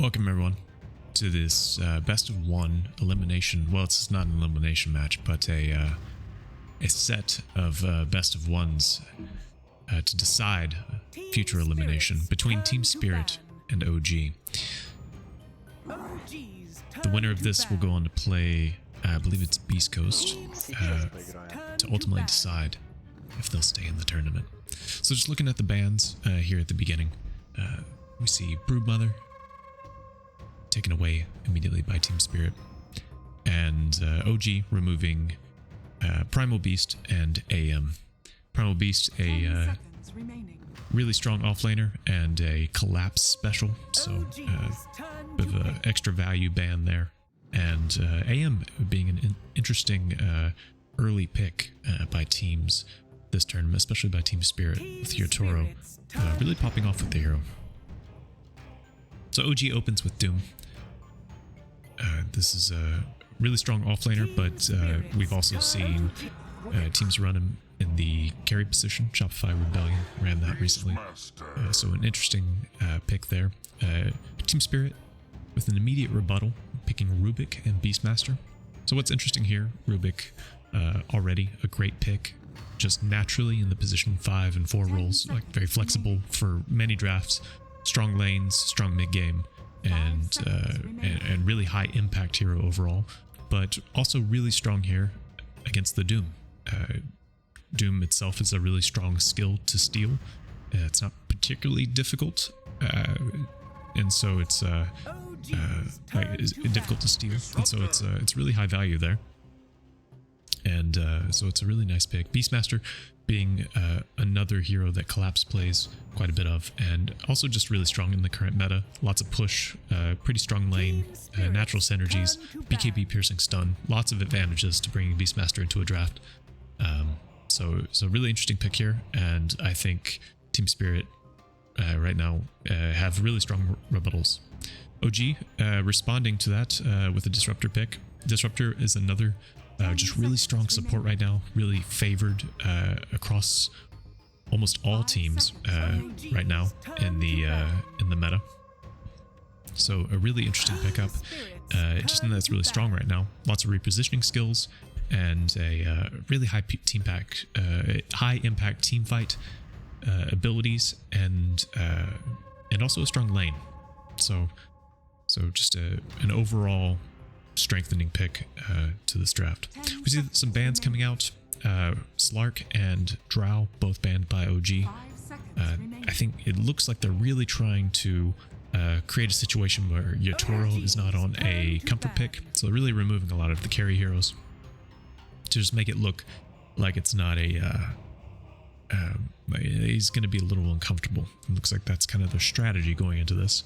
Welcome everyone to this best of one elimination. Well, it's not an elimination match, but a set of best of ones to decide future elimination between Team Spirit and OG. The winner of this will go on to play, I believe it's Beast Coast, to ultimately decide if they'll stay in the tournament. So just looking at the bans here at the beginning, we see Broodmother taken away immediately by Team Spirit, and OG removing Primal Beast and AM. Primal Beast, a really strong offlaner and a collapse special, so bit of an extra value ban there. And AM being an interesting early pick by teams this tournament, especially by Team Spirit with Yotaro really popping off with the hero. So OG opens with Doom. This is a really strong offlaner, but we've also seen teams run him in the carry position. Shopify Rebellion ran that recently, so an interesting pick there. Team Spirit with an immediate rebuttal, picking Rubik and Beastmaster. So what's interesting here, Rubik already a great pick, just naturally in the position 5 and 4 roles, like very flexible for many drafts, strong lanes, strong mid game, and really high impact hero overall, but also really strong here against the Doom. Doom itself is a really strong skill to steal. It's not particularly difficult, and so it's difficult to steal, and so it's really high value there. And so it's a really nice pick. Beastmaster being another hero that Collapse plays quite a bit of, and also just really strong in the current meta. Lots of push, pretty strong lane, natural synergies, BKB piercing stun, lots of advantages to bringing Beastmaster into a draft. So really interesting pick here, and I think Team Spirit right now have really strong rebuttals. OG responding to that with a Disruptor pick. Disruptor is another just really strong support right now, really favored across almost all teams right now in the meta. So a really interesting pickup, just in that it's really strong right now. Lots of repositioning skills and a really high team pack, high impact team fight abilities, and also a strong lane. So just an overall strengthening pick to this draft. We see some bans coming out. Slark and Drow both banned by OG. I think it looks like they're really trying to create a situation where Yotaro is not on a comfort pick, so they're really removing a lot of the carry heroes to just make it look like it's not a he's going to be a little uncomfortable. It looks like that's kind of their strategy going into this.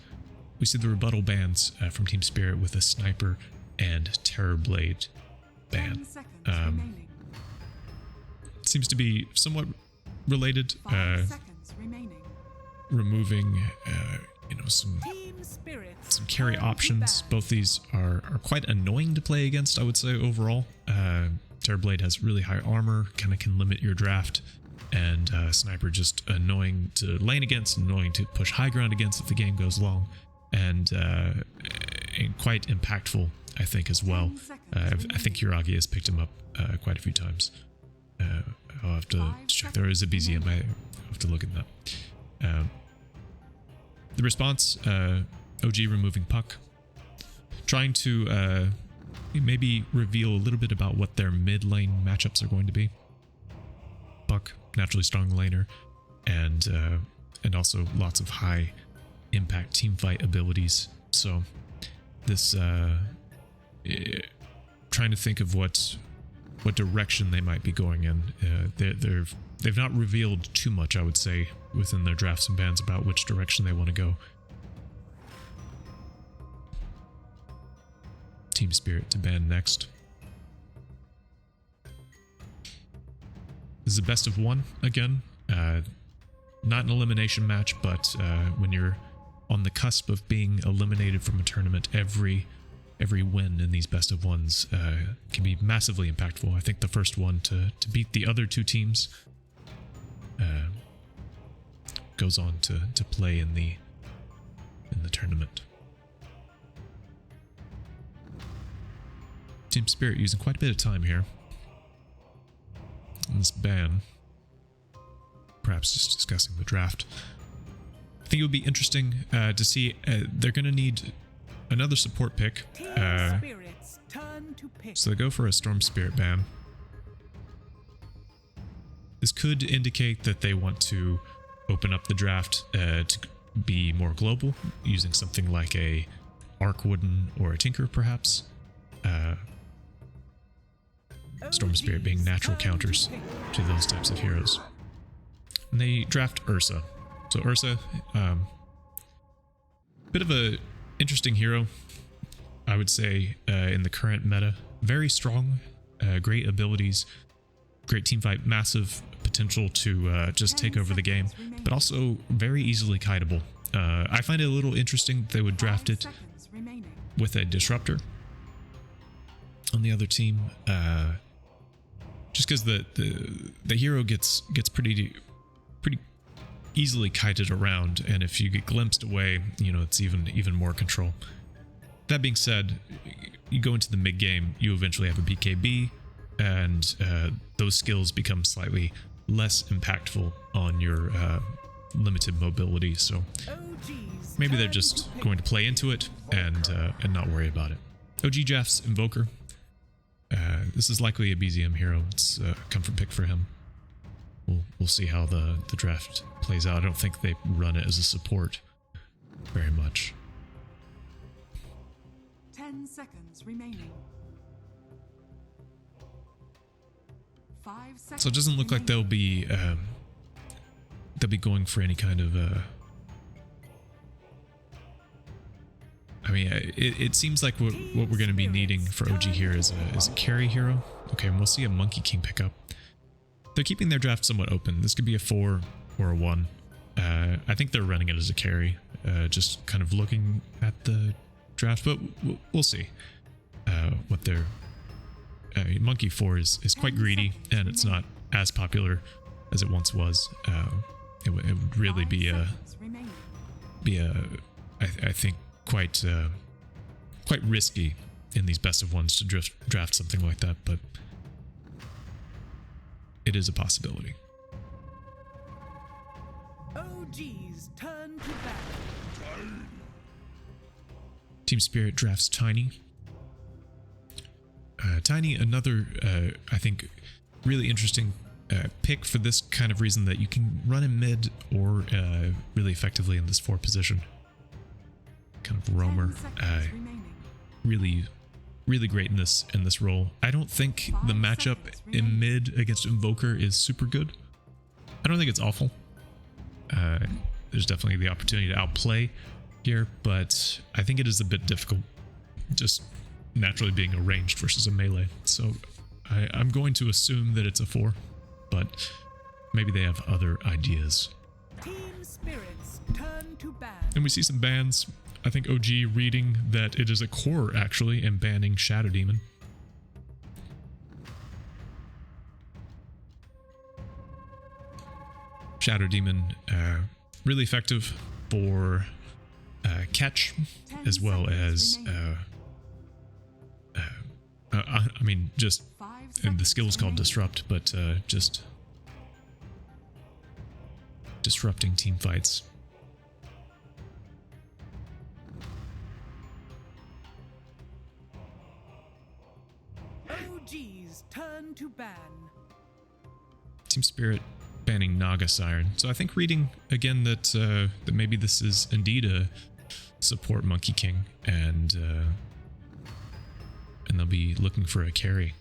We see the rebuttal bans from Team Spirit with a Sniper and Terrorblade ban. Seems to be somewhat related, removing some carry options. Both these are quite annoying to play against, I would say, overall. Terrorblade has really high armor, kind of can limit your draft, and Sniper just annoying to lane against, annoying to push high ground against if the game goes long, and quite impactful, I think, as well. I think Hiragi has picked him up quite a few times. I'll have to check. There is a BZM. I have to look at that. The response, OG removing Puck, trying to maybe reveal a little bit about what their mid lane matchups are going to be. Puck, naturally strong laner, and also lots of high impact team fight abilities. So this trying to think of what direction they might be going in. They've not revealed too much, I would say, within their drafts and bans about which direction they want to go. Team Spirit to ban next. This is a best of one again. Not an elimination match, but when you're on the cusp of being eliminated from a tournament, every win in these best of ones can be massively impactful. I think the first one to beat the other two teams goes on to play in the tournament. Team Spirit using quite a bit of time here on this ban. Perhaps just discussing the draft. I think it would be interesting to see. They're going to need another support pick. So they go for a Storm Spirit ban. This could indicate that they want to open up the draft to be more global, using something like a Arc Wooden or a Tinker, perhaps. Storm Spirit being natural counters to those types of heroes. And they draft Ursa. So Ursa, bit of a interesting hero, I would say, in the current meta. Very strong, great abilities, great team fight, massive potential to just take over the game, but also very easily kiteable. I find it a little interesting that they would draft it with a disruptor on the other team, just because the hero gets pretty easily kited around, and if you get glimpsed away, you know, it's even more control. That being said, you go into the mid game, you eventually have a BKB, and those skills become slightly less impactful on your limited mobility. So maybe they're just going to play into it and not worry about it. OG drafts Invoker. This is likely a BZM hero. It's a comfort pick for him. We'll see how the draft plays out. I don't think they run it as a support very much. 10 seconds remaining. 5 seconds. So it doesn't look like they'll be going for any kind of I mean, it seems like what we're going to be needing for OG here is a carry hero. Okay, and we'll see a Monkey King pickup. They're keeping their draft somewhat open. This could be a 4 or a 1. I think they're running it as a carry, just kind of looking at the draft, but we'll see what their Monkey 4 is quite greedy, and it's not as popular as it once was. It would really be I think quite risky in these best of ones to draft something like that, but it is a possibility. OG's turn to battle. Team Spirit drafts Tiny. Tiny, another I think really interesting pick for this kind of reason, that you can run in mid or really effectively in this 4 position. Kind of roamer. Really great in this role. I don't think the matchup in mid against Invoker is super good. I don't think it's awful. There's definitely the opportunity to outplay here, but I think it is a bit difficult, just naturally being a ranged versus a melee. So I'm going to assume that it's a 4, but maybe they have other ideas. Team Spirits turn to ban. And we see some bans. I think OG reading that it is a core, actually, and banning Shadow Demon. Shadow Demon, really effective for catch, as well as, I mean, just, and the skill is called Disrupt, but just disrupting team fights. OG's turn to ban. Team Spirit banning Naga Siren. So I think reading again that that maybe this is indeed a support Monkey King, and they'll be looking for a carry.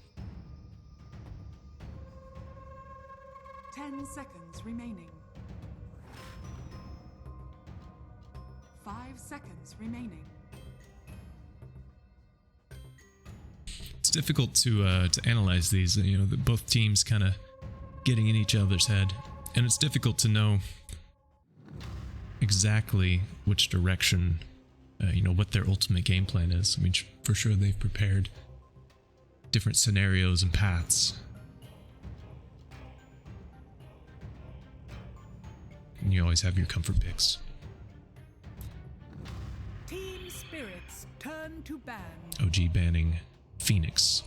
10 seconds remaining. 5 seconds remaining. It's difficult to analyze these. You know, both teams kind of getting in each other's head, and it's difficult to know exactly which direction, you know, what their ultimate game plan is. I mean, for sure they've prepared different scenarios and paths, and you always have your comfort picks. Team Spirits turn to ban. OG banning Phoenix.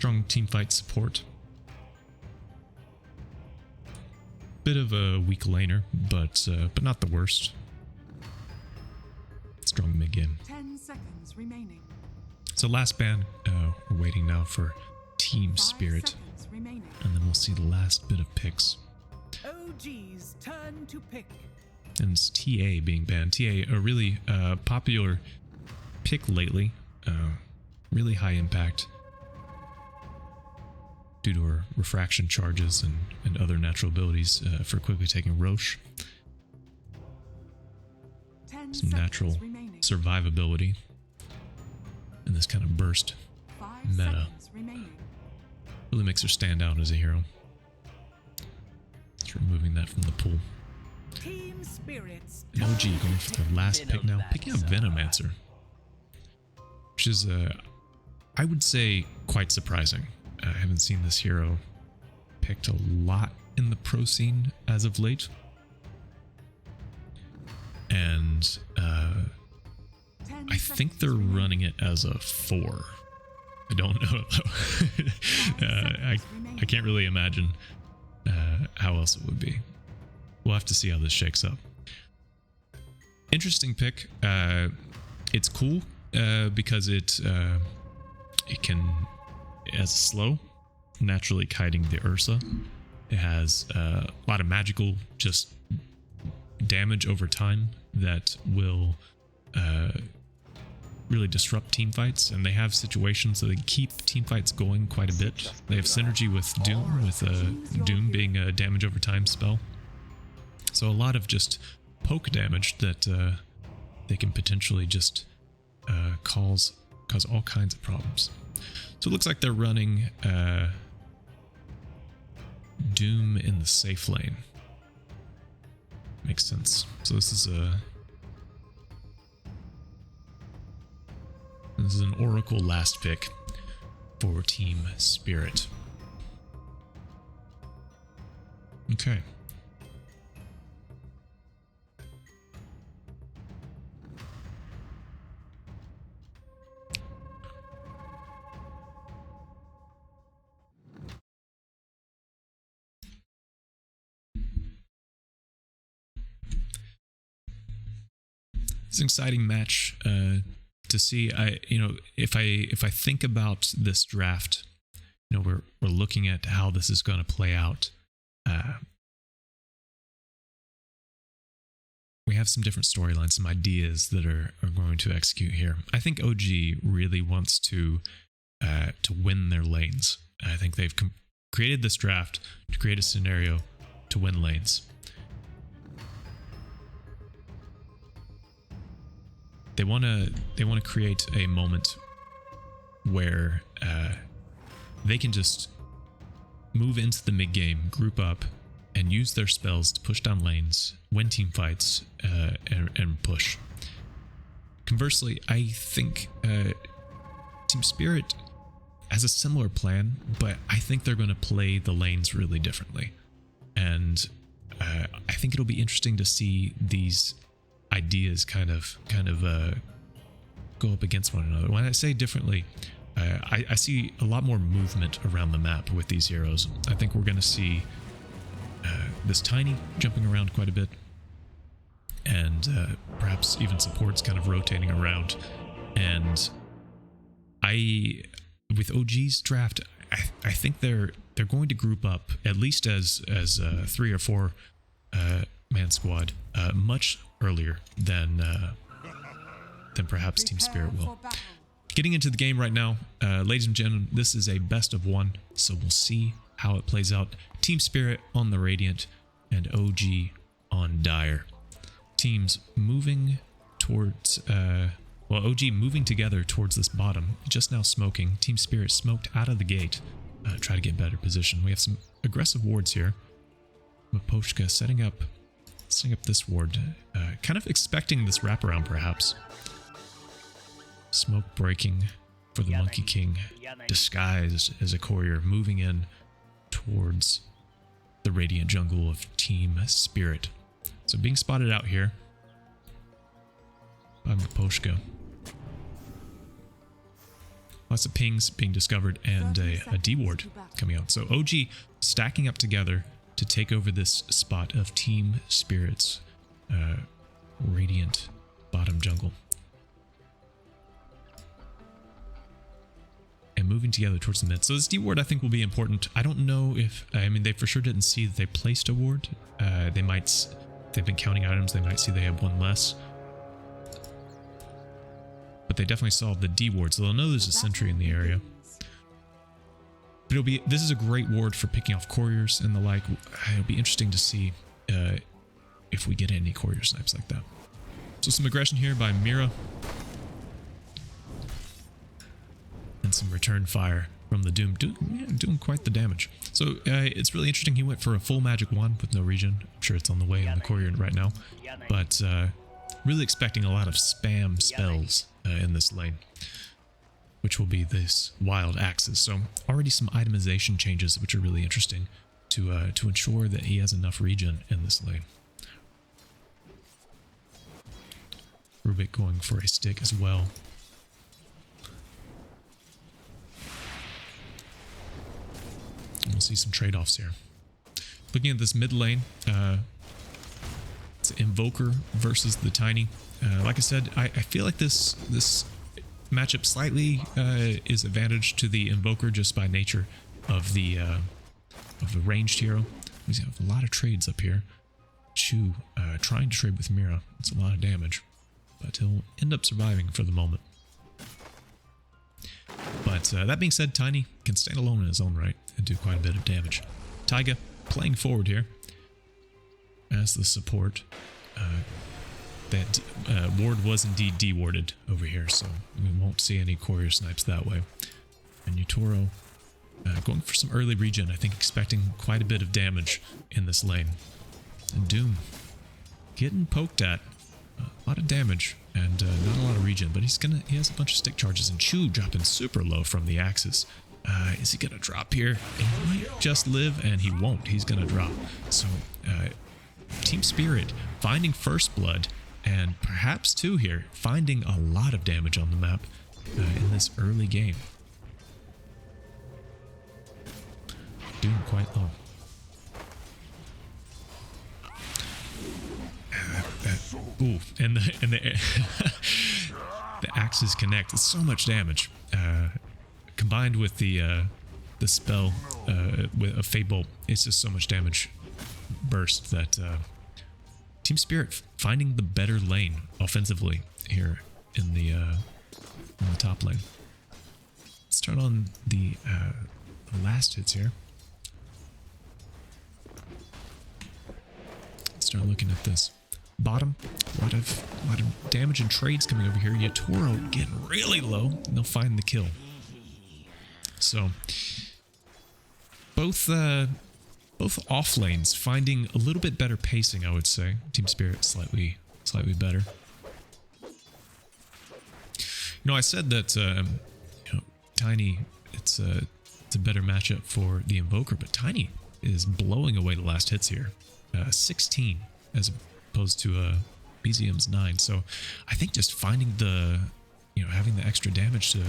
Strong team fight support. Bit of a weak laner, but not the worst. Strong mid game. 10 seconds remaining. So last ban, we're waiting now for Team 5 Spirit, seconds remaining. and then we'll see the last bit of picks. OG's turn to pick. And it's TA being banned. TA, a really popular pick lately. Really high impact due to her refraction charges and other natural abilities for quickly taking Roche. 10 Some natural seconds remaining. survivability in this kind of burst 5 meta. seconds remaining. Really makes her stand out as a hero. Just removing that from the pool. Team Spirits. An OG going for their last pick now, picking up Venomancer, which is, I would say, quite surprising. I haven't seen this hero picked a lot in the pro scene as of late. And I think they're running it as a 4. I don't know though. I can't really imagine how else it would be. We'll have to see how this shakes up. Interesting pick. It's cool because it can, as slow, naturally kiting the Ursa. It has a lot of magical just damage over time that will really disrupt team fights, and they have situations that they keep team fights going quite a bit. They have synergy with Doom, with Doom being a damage over time spell. So a lot of just poke damage that they can potentially just cause all kinds of problems. So it looks like they're running Doom in the safe lane. Makes sense. So this is an Oracle last pick for Team Spirit. Okay. It's an exciting match to see. If I think about this draft, we're looking at how this is going to play out. We have some different storylines, some ideas that are going to execute here. I think OG really wants to win their lanes. I think they've created this draft to create a scenario to win lanes. They want to create a moment where they can just move into the mid game, group up, and use their spells to push down lanes, win team fights, and push. Conversely, I think Team Spirit has a similar plan, but I think they're going to play the lanes really differently, and I think it'll be interesting to see these ideas kind of go up against one another. When I say differently, I see a lot more movement around the map with these heroes. I think we're going to see this Tiny jumping around quite a bit, and perhaps even supports kind of rotating around. And with OG's draft, I think they're going to group up at least as 3 or 4 man squad much earlier than perhaps Team Spirit will. Getting into the game right now, ladies and gentlemen, this is a best of 1, so we'll see how it plays out. Team Spirit on the Radiant and OG on Dire. Teams moving towards, OG moving together towards this bottom, just now smoking. Team Spirit smoked out of the gate, try to get better position. We have some aggressive wards here. Maposhka setting up this ward, kind of expecting this wraparound perhaps. Smoke breaking for the Monkey King, disguised as a courier, moving in towards the Radiant jungle of Team Spirit. So being spotted out here by Maposhka. lots of pings being discovered, and a D ward coming out. So OG stacking up together to take over this spot of Team Spirit's Radiant bottom jungle. And moving together towards the mid. So this D ward I think will be important. I don't know if, I mean, they for sure didn't see that they placed a ward. They might, they've been counting items, they might see they have one less. But they definitely saw the D ward, so they'll know there's a sentry in the area. But it'll be, this is a great ward for picking off couriers and the like. It'll be interesting to see if we get any courier snipes like that. So some aggression here by Mira. And some return fire from the Doom, doing quite the damage. So it's really interesting. He went for a full magic wand with no regen. I'm sure it's on the way on the courier right now. But really expecting a lot of spam spells in this lane, which will be this wild axes. So already some itemization changes, which are really interesting to ensure that he has enough regen in this lane. Rubik going for a stick as well. And we'll see some trade-offs here. Looking at this mid lane, it's Invoker versus the Tiny. Like I said, I feel like this matchup slightly is advantage to the Invoker just by nature of the ranged hero. We have a lot of trades up here. Chu trying to trade with Mira. It's a lot of damage, but he'll end up surviving for the moment. But that being said, Tiny can stand alone in his own right and do quite a bit of damage. Taiga playing forward here as the support. That ward was indeed dewarded over here, so we won't see any courier snipes that way. And Yutoro going for some early regen, I think expecting quite a bit of damage in this lane. And Doom getting poked at. A lot of damage and not a lot of regen, but he has a bunch of stick charges, and Chu dropping super low from the axes. Is he gonna drop here? He might just live, and he won't. He's gonna drop. So Team Spirit finding first blood, and perhaps two here, finding a lot of damage on the map in this early game. Doing quite low. Ooh, and the the axes connect. It's so much damage, combined with the spell with a Fade Bolt. It's just so much damage burst that Team Spirit finding the better lane offensively here in the top lane. Let's turn on the last hits here. Let's start looking at this. Bottom, a lot of damage and trades coming over here. Yutoro getting really low, and they'll find the kill. So both off lanes finding a little bit better pacing, I would say. Team Spirit slightly better. You know, I said that Tiny, it's a better matchup for the Invoker, but Tiny is blowing away the last hits here. 16 as opposed to BZM's 9. So I think just finding having the extra damage to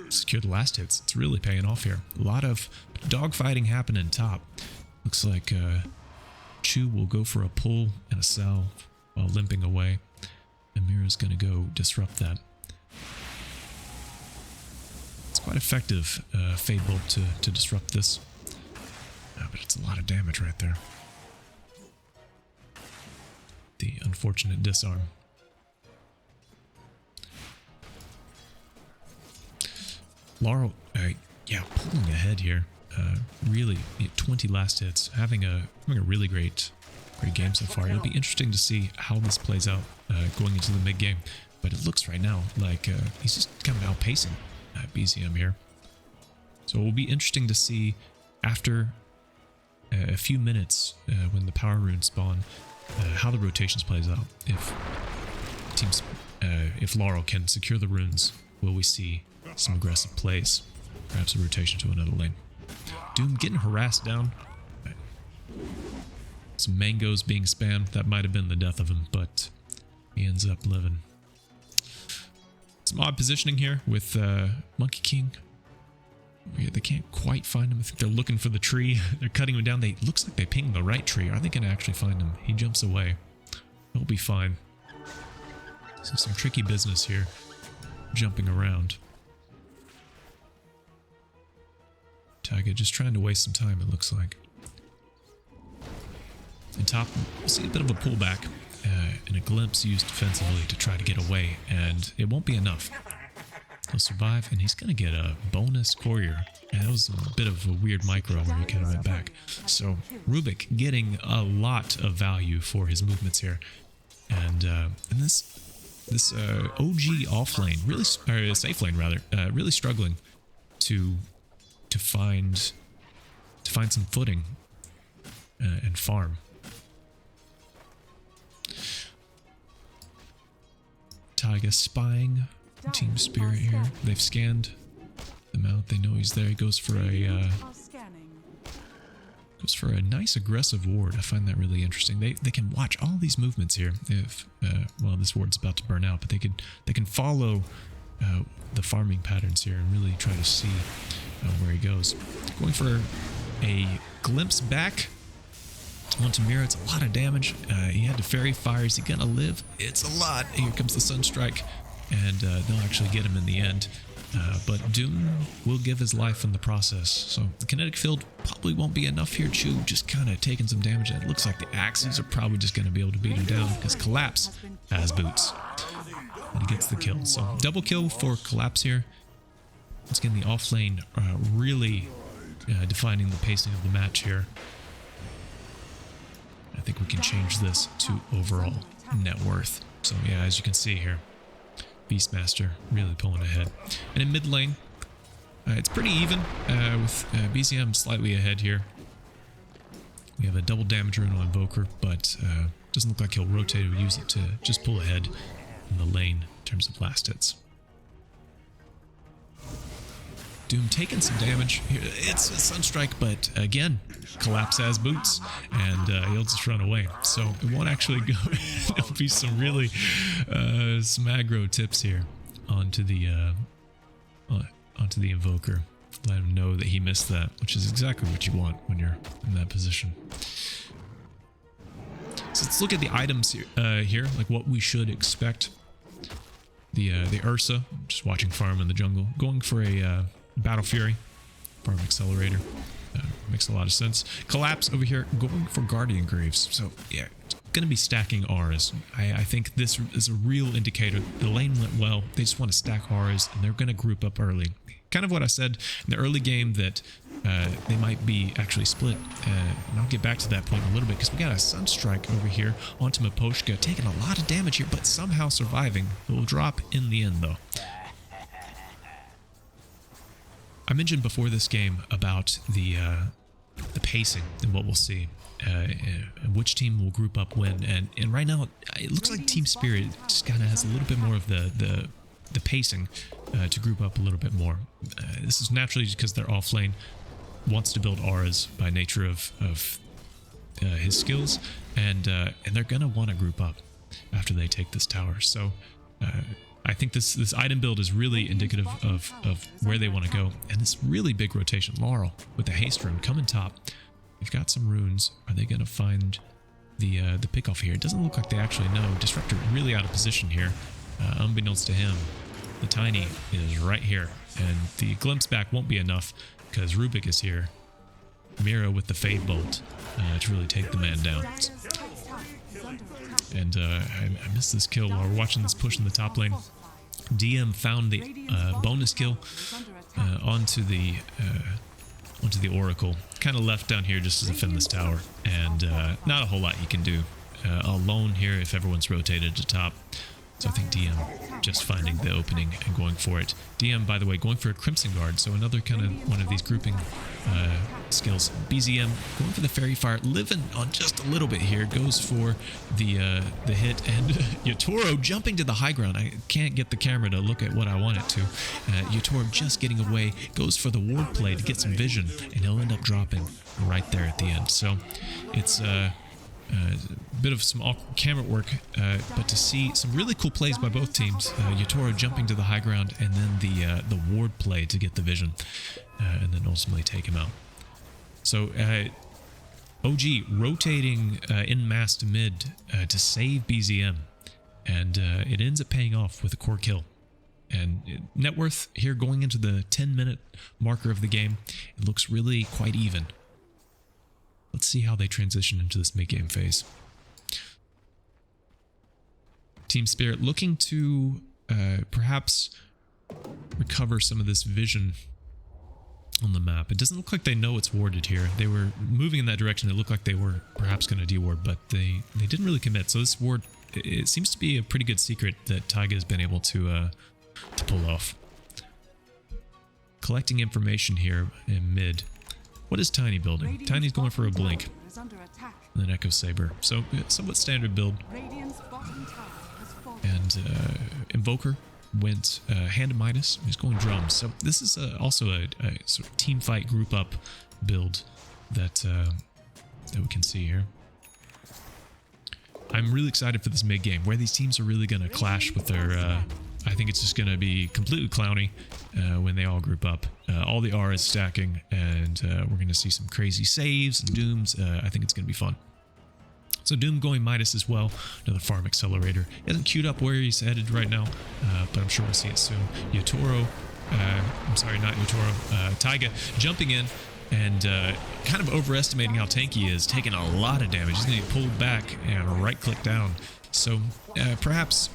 secure the last hits, it's really paying off here. A lot of dogfighting happening top. Looks like Chu will go for a pull and a salve while limping away. And Mira's gonna go disrupt that. It's quite effective Fade Bolt to disrupt this. But it's a lot of damage right there. The unfortunate disarm. Laurel, pulling ahead here. Really, 20 last hits, having a really great game so far. It'll be interesting to see how this plays out going into the mid game. But it looks right now like he's just kind of outpacing BZM here. So it will be interesting to see after a few minutes when the power runes spawn. How the rotations plays out. If Laurel can secure the runes, will we see some aggressive plays? Perhaps a rotation to another lane. Doom getting harassed down. Some mangoes being spammed. That might have been the death of him, but he ends up living. Some odd positioning here with Monkey King. Yeah, they can't quite find him. I think they're looking for the tree. They're cutting him down. Looks like they pinged the right tree. Are they going to actually find him? He jumps away. He'll be fine. So some tricky business here. Jumping around. Tiger just trying to waste some time, it looks like. In top, we'll see a bit of a pullback and a glimpse used defensively to try to get away, and it won't be enough. He'll survive, and he's going to get a bonus courier. And that was a bit of a weird micro where he kind of went back. So Rubik getting a lot of value for his movements here. And this OG off lane, really, or safe lane rather, really struggling to find some footing and farm. Taiga spying Team Spirit here. They've scanned them out. They know he's there. He goes for a nice aggressive ward. I find that really interesting. They can watch all these movements here. If well, this ward's about to burn out, but they can follow the farming patterns here and really try to see where he goes. Going for a glimpse back onto Mira. It's a lot of damage. He had to fairy fire. Is he gonna live? It's a lot. Here comes the Sunstrike, and they'll actually get him in the end. But Doom will give his life in the process. So the kinetic field probably won't be enough here. Chu just kind of taking some damage. And it looks like the axes are probably just going to be able to beat him down because Collapse has boots. And he gets the kill. So double kill for Collapse here. Once again, the off lane really defining the pacing of the match here. I think we can change this to overall net worth. So yeah, as you can see here, Beastmaster really pulling ahead. And in mid lane, it's pretty even with BCM slightly ahead here. We have a double damage rune on Invoker, but doesn't look like he'll rotate or use it to just pull ahead in the lane in terms of last hits. Doom taking some damage here. It's a Sunstrike, but again, Collapse has boots, and he'll just run away. So it won't actually go. There'll be some really some aggro tips here onto the Invoker. Let him know that he missed that, which is exactly what you want when you're in that position. So let's look at the items here, like what we should expect. The Ursa, just watching farm in the jungle, going for a Battle Fury, Farm Accelerator. Makes a lot of sense. Collapse over here, going for Guardian Graves. So yeah, going to be stacking auras. I think this is a real indicator. The lane went well. They just want to stack auras, and they're going to group up early. Kind of what I said in the early game, that they might be actually split. And I'll get back to that point in a little bit, because we got a Sunstrike over here onto Miposhka, taking a lot of damage here, but somehow surviving. It will drop in the end, though. I mentioned before this game about the pacing and what we'll see, which team will group up when, and right now it looks like Team Spirit just kind of has a little bit more of the pacing to group up a little bit more. This is naturally because they're off lane, wants to build auras by nature of his skills, and they're gonna want to group up after they take this tower. So I think this item build is really indicative of where they want to go, and this really big rotation. Laurel with the haste rune coming top. We've got some runes. Are they going to find the pickoff here? It doesn't look like they actually know. Disruptor really out of position here. Unbeknownst to him, the Tiny is right here, and the glimpse back won't be enough because Rubik is here. Mira with the Fade Bolt to really take the man down. And I missed this kill while we're watching this push in the top lane. DM found the bonus kill onto the Oracle. Kind of left down here just to defend this tower, and not a whole lot you can do alone here if everyone's rotated to top. So I think DM just finding the opening and going for it. DM, by the way, going for a Crimson Guard, so another kind of one of these grouping skills. BZM going for the Fairy Fire, living on just a little bit here, goes for the hit, and Yatoro jumping to the high ground. I can't get the camera to look at what I want it to. Yatoro just getting away, goes for the ward play to get some vision, and he'll end up dropping right there at the end. So it's A bit of some awkward camera work, but to see some really cool plays by both teams. Yatoro jumping to the high ground, and then the ward play to get the vision, and then ultimately take him out. So OG rotating in mass to mid to save BZM, and it ends up paying off with a core kill. And net worth here going into the 10-minute marker of the game, it looks really quite even. Let's see how they transition into this mid-game phase. Team Spirit looking to perhaps recover some of this vision on the map. It doesn't look like they know it's warded here. They were moving in that direction. It looked like they were perhaps going to deward, but they didn't really commit. So this ward, it seems to be a pretty good secret that Taiga has been able to pull off. Collecting information here in mid. What is Tiny building? Tiny's going for a blink and an Echo Saber. So somewhat standard build. And Invoker went hand to Midas. He's going drums. So this is also a sort of team fight group up build that we can see here. I'm really excited for this mid game where these teams are really going to clash with their. I think it's just going to be completely clowny when they all group up. All the R is stacking, and we're going to see some crazy saves and dooms. I think it's going to be fun. So Doom going Midas as well, another farm accelerator. He hasn't queued up where he's headed right now, but I'm sure we'll see it soon. Yatoro, I'm sorry, not Yatoro, Taiga jumping in and kind of overestimating how tanky he is, taking a lot of damage. He's going to get pulled back and right-click down. So perhaps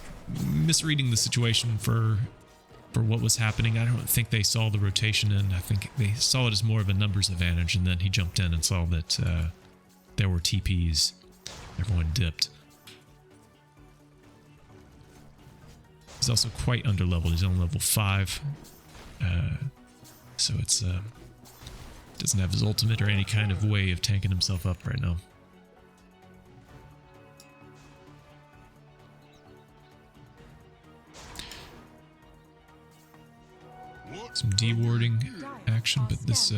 misreading the situation for what was happening. I don't think they saw the rotation in. I think they saw it as more of a numbers advantage, and then he jumped in and saw that there were TPs. Everyone dipped. He's also quite underleveled. He's on level 5. So it's doesn't have his ultimate or any kind of way of tanking himself up right now. Some dewarding action, but this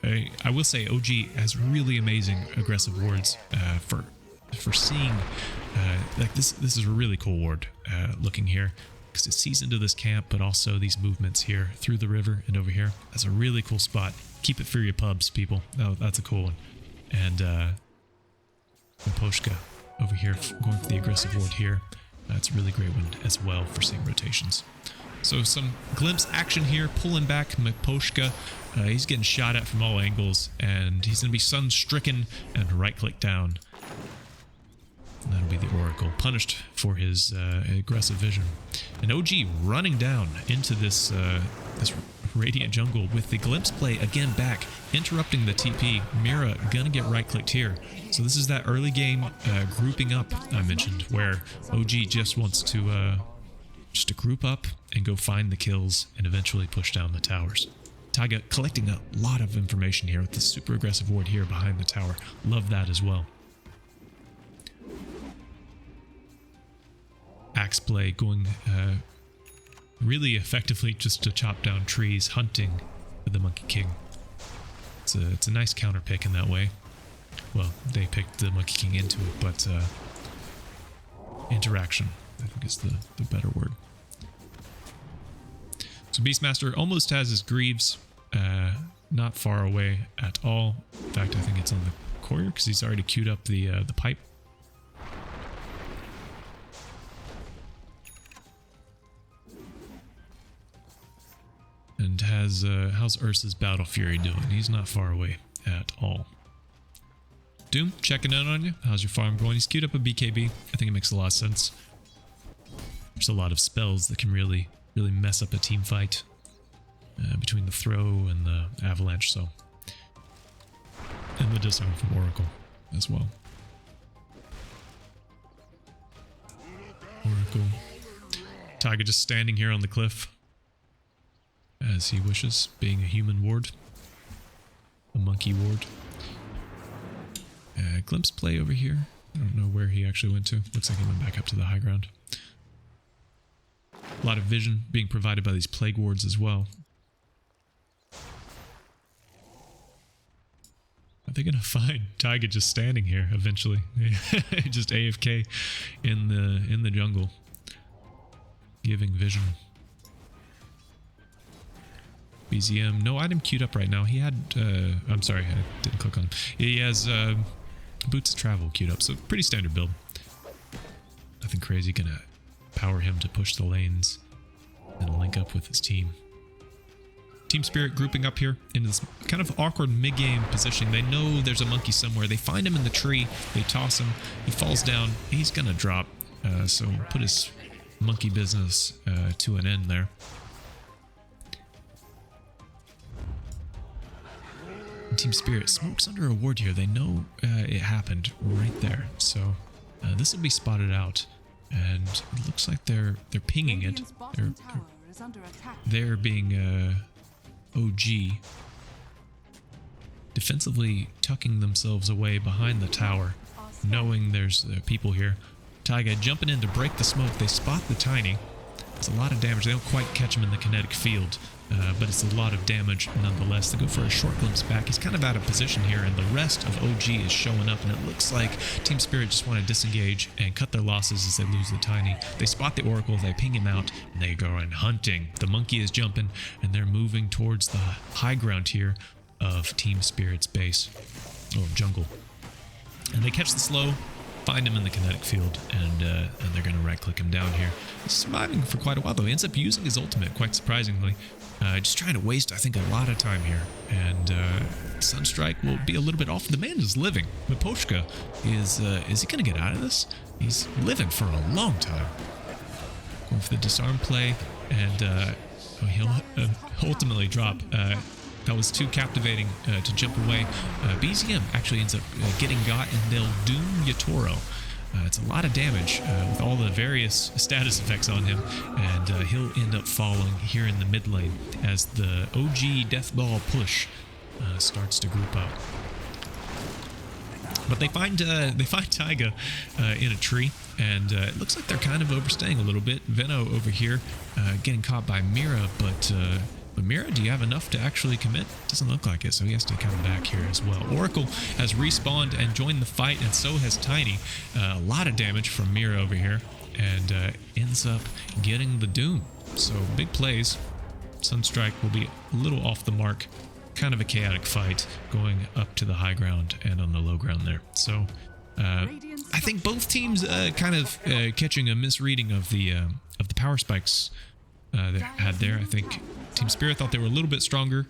I will say OG has really amazing aggressive wards for seeing like this is a really cool ward looking here, because it sees into this camp, but also these movements here through the river and over here. That's a really cool spot. Keep it for your pubs, people. Oh, that's a cool one. And Poshka over here going for the aggressive ward here. That's a really great one as well for seeing rotations. So some glimpse action here, pulling back Miposhka. He's getting shot at from all angles, and he's going to be sun-stricken and right-click down. And that'll be the Oracle, punished for his aggressive vision. And OG running down into this this Radiant jungle with the glimpse play again back, interrupting the TP. Mira gonna get right-clicked here. So this is that early game grouping up I mentioned, where OG just wants to group up and go find the kills and eventually push down the towers. Taiga collecting a lot of information here with the super aggressive ward here behind the tower. Love that as well. Axe play going really effectively just to chop down trees, hunting for the Monkey King. It's a nice counter pick in that way. Well, they picked the Monkey King into it, but interaction, I think, is the better word. So Beastmaster almost has his Greaves not far away at all. In fact, I think it's on the courier because he's already queued up the pipe. And how's Ursa's Battle Fury doing? He's not far away at all. Doom, checking in on you. How's your farm going? He's queued up a BKB. I think it makes a lot of sense. There's a lot of spells that can really mess up a team fight between the throw and the avalanche. So, and the disarm from Oracle as well. Oracle. Taiga just standing here on the cliff as he wishes, being a human ward, a monkey ward. Glimpse play over here. I don't know where he actually went to. Looks like he went back up to the high ground. A lot of vision being provided by these plague wards as well. they gonna find Taiga just standing here eventually? Just AFK in the jungle, giving vision. BZM, no item queued up right now. He had, I'm sorry, I didn't click on him. He has Boots of Travel queued up, so pretty standard build. Nothing crazy, gonna power him to push the lanes and link up with his team. Team Spirit grouping up here in this kind of awkward mid-game positioning. They know there's a monkey somewhere. They find him in the tree. They toss him. He falls down. He's gonna drop. So put his monkey business to an end there. Team Spirit smokes under a ward here. They know it happened right there, so this will be spotted out, and it looks like they're pinging it. They're being OG, defensively tucking themselves away behind the tower, knowing there's people here. Taiga jumping in to break the smoke. They spot the Tiny. It's a lot of damage. They don't quite catch him in the kinetic field. But it's a lot of damage nonetheless. They go for a short glimpse back. He's kind of out of position here, and the rest of OG is showing up, and it looks like Team Spirit just want to disengage and cut their losses as they lose the Tiny. They spot the Oracle, they ping him out, and they go in hunting. The monkey is jumping, and they're moving towards the high ground here of Team Spirit's base, or jungle. And they catch the slow, find him in the kinetic field, and they're going to right-click him down here. He's surviving for quite a while, though. He ends up using his ultimate, quite surprisingly. Just trying to waste, I think, a lot of time here. And Sunstrike will be a little bit off. The man is living. Miposhka is he going to get out of this? He's living for a long time. Going for the disarm play, and he'll ultimately drop. That was too captivating to jump away. BZM actually ends up getting got, and they'll doom Yatoro. It's a lot of damage with all the various status effects on him, and he'll end up falling here in the mid lane as the OG Deathball push starts to group up. But they find Taiga in a tree, and it looks like they're kind of overstaying a little bit. Veno over here getting caught by Mira, but Mira, do you have enough to actually commit? Doesn't look like it, so he has to come back here as well. Oracle has respawned and joined the fight, and so has Tiny. A lot of damage from Mira over here, and ends up getting the Doom. So big plays. Sunstrike will be a little off the mark. Kind of a chaotic fight going up to the high ground and on the low ground there. So I think both teams kind of catching a misreading of the power spikes they had there. I think Team Spirit thought they were a little bit stronger,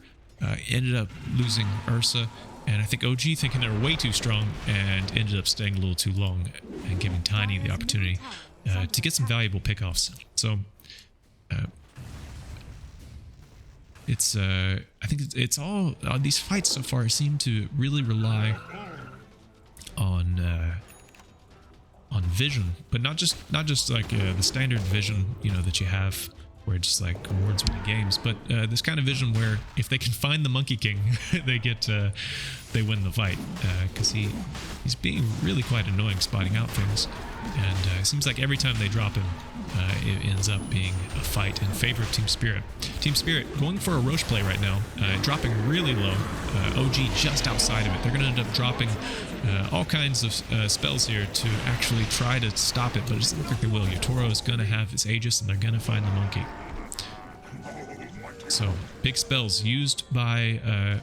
ended up losing Ursa, and I think OG thinking they were way too strong and ended up staying a little too long and giving Tiny the opportunity to get some valuable pickoffs. So I think it's all these fights so far seem to really rely on vision, but not just like the standard vision, you know, that you have where it's just like awards winning games, but this kind of vision where if they can find the Monkey King, they win the fight, because he's being really quite annoying spotting out things, and it seems like every time they drop him, it ends up being a fight in favor of Team Spirit. Team Spirit going for a Roche play right now, dropping really low. OG just outside of it. They're going to end up dropping all kinds of spells here to actually try to stop it, but it doesn't look like they will. Yatoro is going to have his Aegis, and they're going to find the monkey. So, big spells used by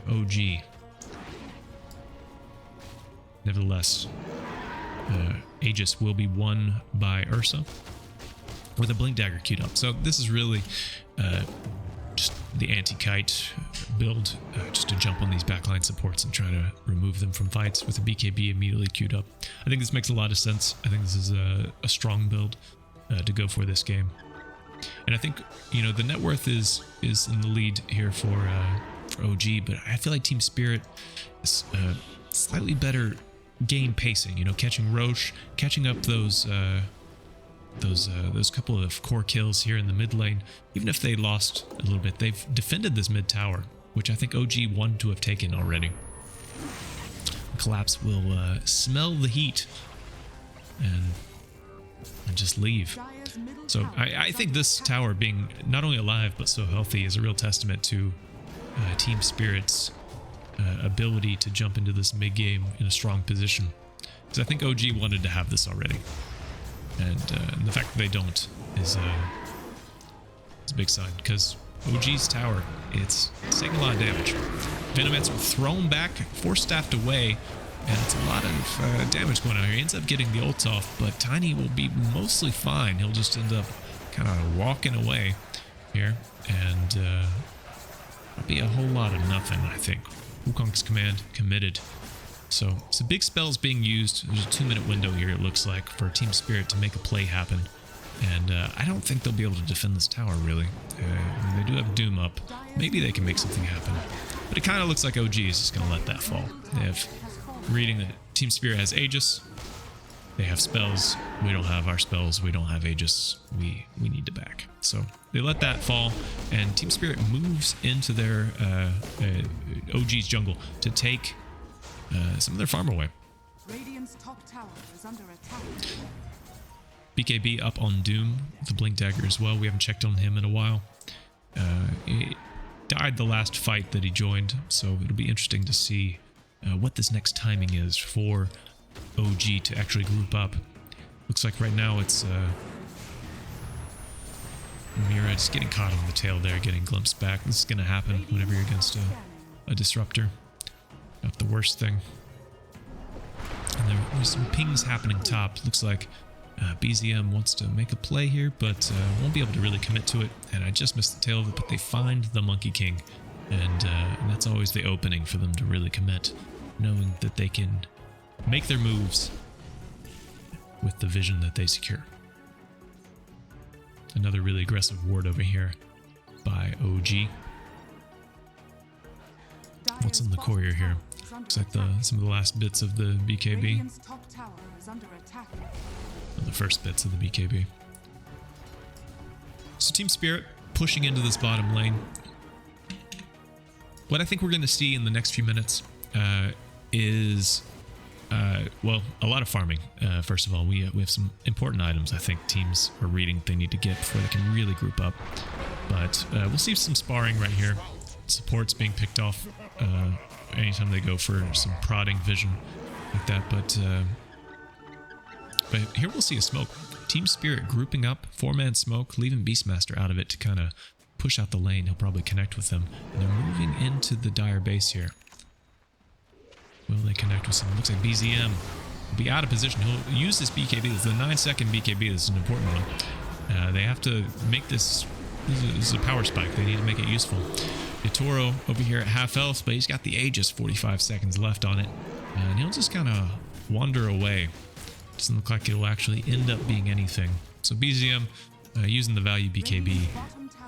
OG. Nevertheless, Aegis will be won by Ursa with a Blink Dagger queued up. So this is really just the anti-kite build, just to jump on these backline supports and try to remove them from fights with a BKB immediately queued up. I think this makes a lot of sense. I think this is a strong build to go for this game. And I think, you know, the net worth is in the lead here for OG, but I feel like Team Spirit is slightly better game pacing, you know, catching Roche, catching up those couple of core kills here in the mid lane. Even if they lost a little bit, they've defended this mid tower, which I think OG wanted to have taken already. Collapse will smell the heat and just leave. So I think this tower being not only alive but so healthy is a real testament to Team Spirit's ability to jump into this mid game in a strong position. Because I think OG wanted to have this already. And the fact that they don't is a big sign. Because OG's tower, it's taking a lot of damage. Venomancer thrown back, Force Staffed away, and it's a lot of damage going on here. He ends up getting the ult off, but Tiny will be mostly fine. He'll just end up kind of walking away here, and it'll be a whole lot of nothing, I think. Wukong's command committed. So some big spells being used. There's a 2-minute window here, it looks like, for Team Spirit to make a play happen. And I don't think they'll be able to defend this tower, really. I mean, they do have Doom up. Maybe they can make something happen. But it kind of looks like OG is just going to let that fall. They have reading that Team Spirit has Aegis. They have spells. We don't have our spells. We don't have Aegis. We need to back. So they let that fall, and Team Spirit moves into their OG's jungle to take some of their farm away. Radiant's top tower is under attack. BKB up on Doom, the Blink Dagger as well. We haven't checked on him in a while. He died the last fight that he joined, so it'll be interesting to see what this next timing is for OG to actually group up. Looks like right now it's Mira just getting caught on the tail there, getting glimpsed back. This is going to happen whenever you're against a disruptor. Not the worst thing. And there's some pings happening top. Looks like BZM wants to make a play here, but won't be able to really commit to it. And I just missed the tail of it, but they find the Monkey King. And that's always the opening for them to really commit, knowing that they can make their moves with the vision that they secure. Another really aggressive ward over here by OG. What's in the courier here? Looks like some of the last bits of the BKB. The first bits of the BKB. So Team Spirit pushing into this bottom lane. What I think we're going to see in the next few minutes is, well, a lot of farming. First of all, we have some important items I think teams are reading they need to get before they can really group up. But we'll see some sparring right here. Supports being picked off anytime they go for some prodding vision like that. But here we'll see a smoke. Team Spirit grouping up, 4-man smoke, leaving Beastmaster out of it to kind of push out the lane. He'll probably connect with them. And they're moving into the Dire base here. Will they connect with someone? Looks like BZM will be out of position. He'll use this BKB. It's the 9-second BKB. This is an important one. They have to make this... This is a power spike. They need to make it useful. Yatoro over here at half health, but he's got the Aegis, 45 seconds left on it. And he'll just kind of wander away. Doesn't look like it'll actually end up being anything. So BZM using the value BKB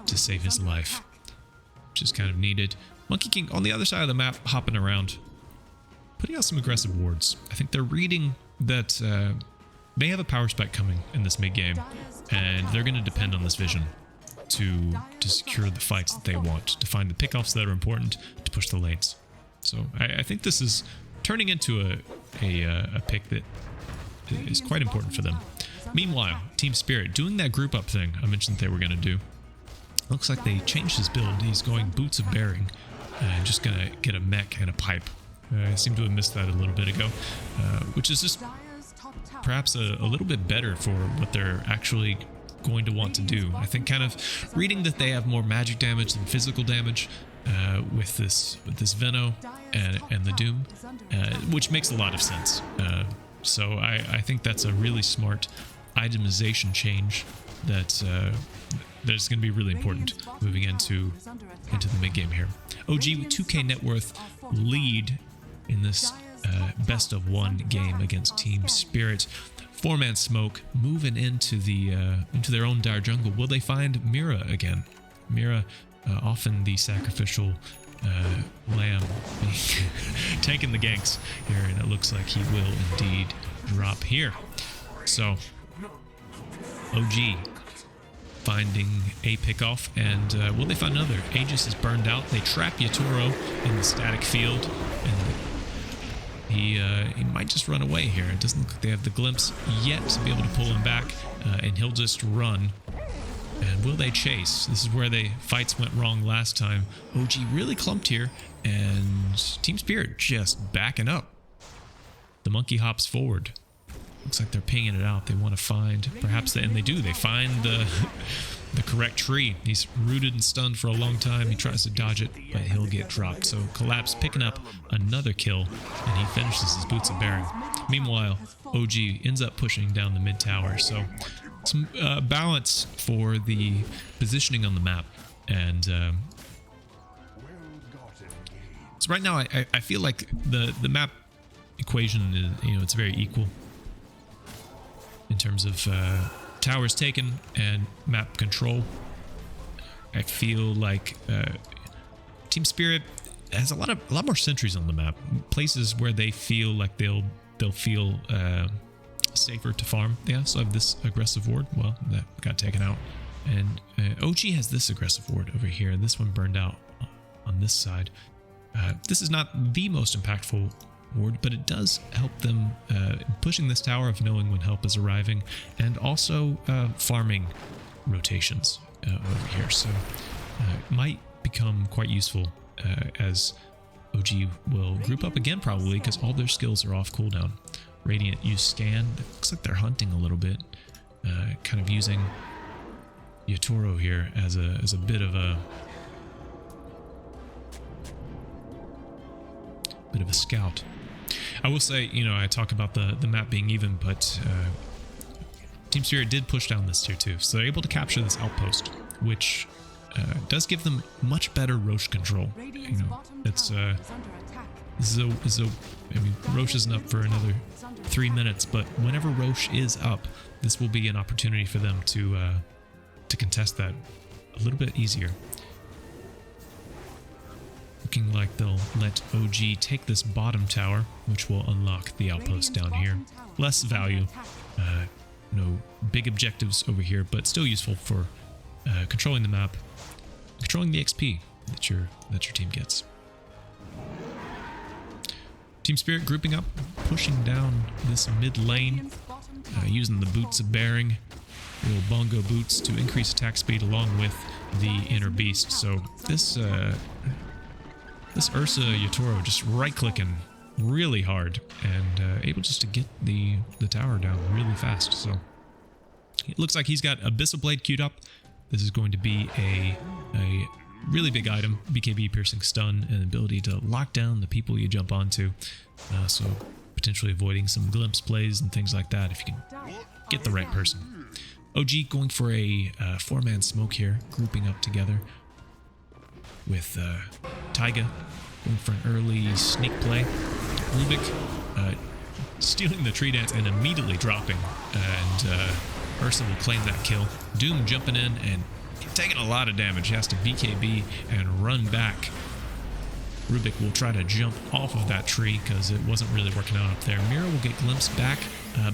to save his life, which is kind of needed. Monkey King on the other side of the map, hopping around, putting out some aggressive wards. I think they're reading that they have a power spike coming in this mid game, and they're going to depend on this vision to secure the fights that they want, to find the pickoffs that are important, to push the lanes. So I think this is turning into a pick that is quite important for them. Meanwhile, Team Spirit doing that group up thing I mentioned they were going to do. Looks like they changed his build. He's going Boots of Bearing and just going to get a mech and a pipe. I seem to have missed that a little bit ago, which is just perhaps a little bit better for what they're actually going to want to do. I think kind of reading that they have more magic damage than physical damage with this Veno and the Doom, which makes a lot of sense. So I think that's a really smart itemization change that's going to be really important moving into the mid game here. OG with 2K net worth lead in this best of one game against Team Spirit. 4-man smoke moving into their own dire jungle. Will they find Mira again? Mira, often the sacrificial lamb, taking the ganks here, and it looks like he will indeed drop here. So OG finding a pickoff, and will they find another? Aegis is burned out. They trap Yatoro in the static field, and he might just run away here. It doesn't look like they have the glimpse yet to be able to pull him back, and he'll just run And will they chase? This is where the fights went wrong last time. OG really clumped here, and Team Spirit just backing up. The monkey hops forward. Looks like they're pinging it out. They want to find, perhaps, and they do. They find the correct tree. He's rooted and stunned for a long time. He tries to dodge it, but he'll get dropped. So Collapse picking up another kill, and he finishes his Boots of Bearing. Meanwhile, OG ends up pushing down the mid tower. So some balance for the positioning on the map. And so right now, I feel like the map equation is, it's very equal in terms of towers taken and map control. I feel like Team Spirit has a lot more sentries on the map, places where they feel like they'll feel safer to farm. They also have this aggressive ward. Well, that got taken out, and OG has this aggressive ward over here. This one burned out on this side. This is not the most impactful ward, but it does help them pushing this tower of knowing when help is arriving, and also farming rotations over here. So it might become quite useful as OG will group up again, probably because all their skills are off cooldown. Radiant use scan. It looks like they're hunting a little bit, kind of using Yatoro here as a bit of a scout. I will say, I talk about the map being even, but Team Spirit did push down this tier 2, so they're able to capture this outpost, which does give them much better Roche control. It's Roche isn't up for another 3 minutes, but whenever Roche is up, this will be an opportunity for them to contest that a little bit easier. Looking like they'll let OG take this bottom tower, which will unlock the outpost down here. Less value, no big objectives over here, but still useful for controlling the map, controlling the XP that your team gets. Team Spirit grouping up, pushing down this mid lane, using the Boots of Bearing, little bongo boots to increase attack speed along with the inner beast. So this Ursa Yatoro just right-clicking really hard and able just to get the tower down really fast. So it looks like he's got Abyssal Blade queued up. This is going to be a really big item, BKB piercing stun, and ability to lock down the people you jump onto. So potentially avoiding some glimpse plays and things like that if you can get the right person. OG going for a 4-man smoke here, grouping up together with Taiga going for an early sneak play. Rubik stealing the tree dance and immediately dropping, and Ursa will claim that kill. Doom jumping in and taking a lot of damage. He has to BKB and run back. Rubik will try to jump off of that tree because it wasn't really working out up there. Mira will get glimpsed back,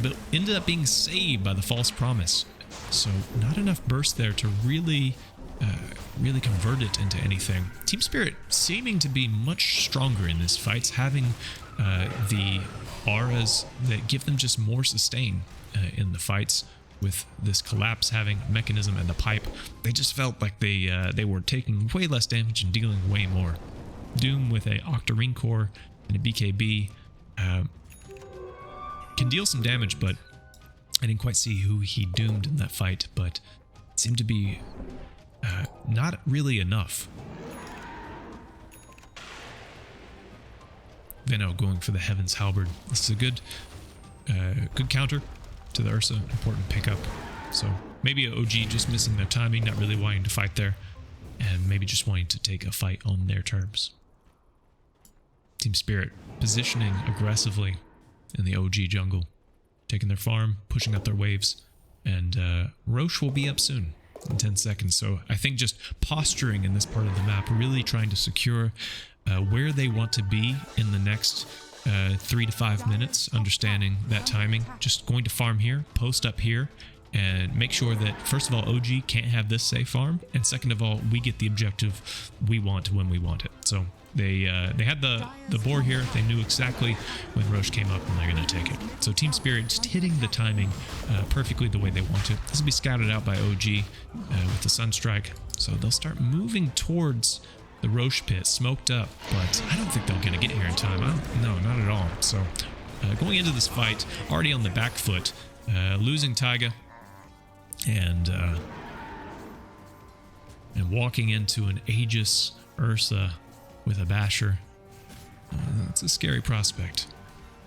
but ended up being saved by the false promise. So not enough burst there to really convert it into anything. Team Spirit seeming to be much stronger in this fight, having the auras that give them just more sustain in the fights. With this Collapse having mechanism and the pipe, they just felt like they were taking way less damage and dealing way more. Doom with a Octarine Core and a BKB can deal some damage, but I didn't quite see who he doomed in that fight, but it seemed to be not really enough. Venno going for the Heaven's Halberd. This is a good counter to the Ursa, important pickup. So maybe OG just missing their timing, not really wanting to fight there, and maybe just wanting to take a fight on their terms. Team Spirit positioning aggressively in the OG jungle, taking their farm, pushing up their waves, and Roche will be up soon in 10 seconds. So I think just posturing in this part of the map, really trying to secure where they want to be in the next 3 to 5 minutes, understanding that timing, just going to farm here, post up here, and make sure that, first of all, OG can't have this safe farm, and second of all, we get the objective we want when we want it. So They had the boar here. They knew exactly when Roche came up and they're going to take it. So Team Spirit just hitting the timing perfectly the way they want it. This will be scouted out by OG with the Sunstrike. So they'll start moving towards the Roche pit, smoked up, but I don't think they're going to get here in time. No, not at all. So going into this fight, already on the back foot, losing Taiga, and walking into an Aegis Ursa with a Basher. It's a scary prospect.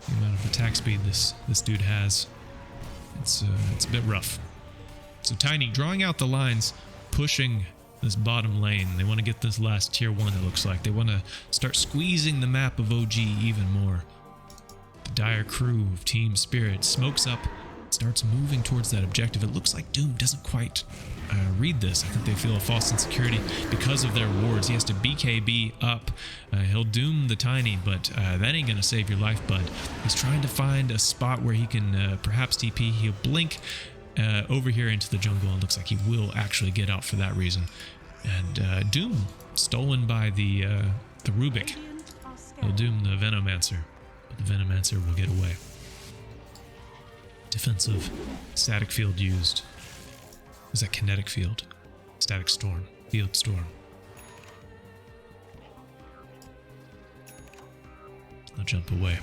The amount of attack speed this dude has, it's a bit rough. So Tiny drawing out the lines, pushing this bottom lane. They want to get this last tier 1, it looks like. They want to start squeezing the map of OG even more. The dire crew of Team Spirit smokes up, starts moving towards that objective. It looks like Doom doesn't quite read this. I think they feel a false insecurity because of their wards. He has to BKB up. He'll doom the Tiny, but that ain't gonna save your life, bud. He's trying to find a spot where he can perhaps TP. He'll blink over here into the jungle, and looks like he will actually get out for that reason. And Doom stolen by the Rubik. He'll doom the Venomancer, but the Venomancer will get away. Defensive static field used. Is that kinetic field? Static storm. Field storm. I'll jump away.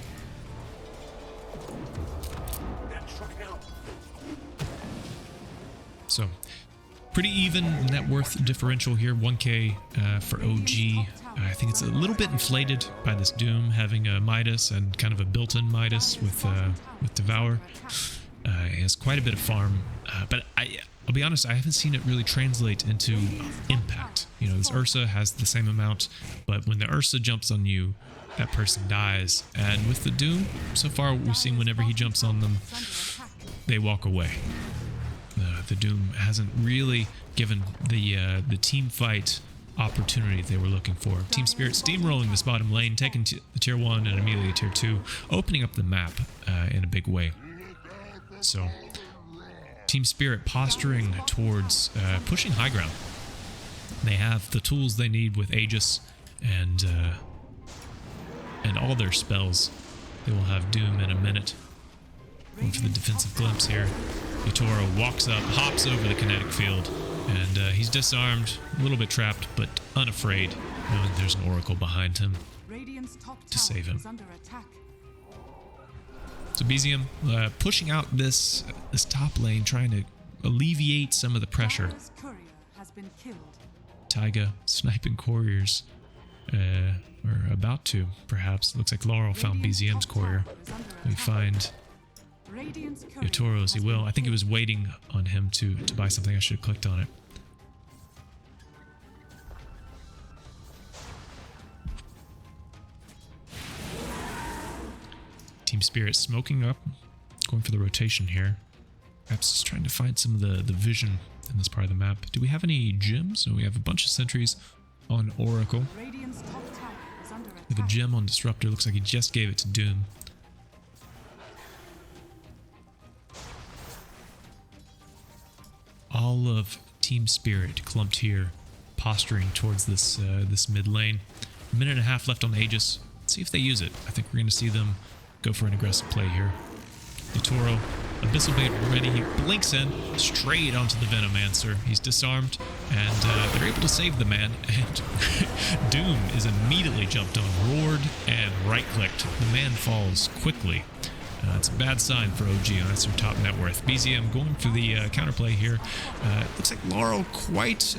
So, pretty even net worth differential here. 1k for OG. I think it's a little bit inflated by this Doom having a Midas and kind of a built-in Midas with Devour. He has quite a bit of farm, but I'll be honest, I haven't seen it really translate into impact. You know, this Ursa has the same amount, but when the Ursa jumps on you, that person dies. And with the Doom, so far what we've seen, whenever he jumps on them, they walk away. The Doom hasn't really given the team fight opportunity they were looking for. Team Spirit steamrolling this bottom lane, taking the tier 1 and immediately tier 2, opening up the map in a big way. So, Team Spirit posturing towards pushing high ground. They have the tools they need with Aegis and all their spells. They will have Doom in a minute. Going for the defensive glimpse here. Yatoro walks up, hops over the kinetic field, and he's disarmed, a little bit trapped, but unafraid, knowing there's an Oracle behind him to save him. So Bezium pushing out this top lane, trying to alleviate some of the pressure. Taiga sniping couriers, or about to, perhaps. Looks like Laurel found BZM's courier. We find Yotoro as he will. I think he was waiting on him to buy something. I should have clicked on it. Team Spirit smoking up, going for the rotation here. Perhaps just trying to find some of the vision in this part of the map. Do we have any gems? No, we have a bunch of sentries on Oracle. We have a gem on Disruptor. Looks like he just gave it to Doom. All of Team Spirit clumped here, posturing towards this this mid lane. A minute and a half left on Aegis. Let's see if they use it. I think we're going to see them go for an aggressive play here. Yatoro, Abyssal Bait ready. He blinks in straight onto the Venomancer. He's disarmed, and they're able to save the man. And Doom is immediately jumped on, roared, and right-clicked. The man falls quickly. It's a bad sign for OG, and that's their top net worth. BZM going for the counterplay here. Looks like Laurel quite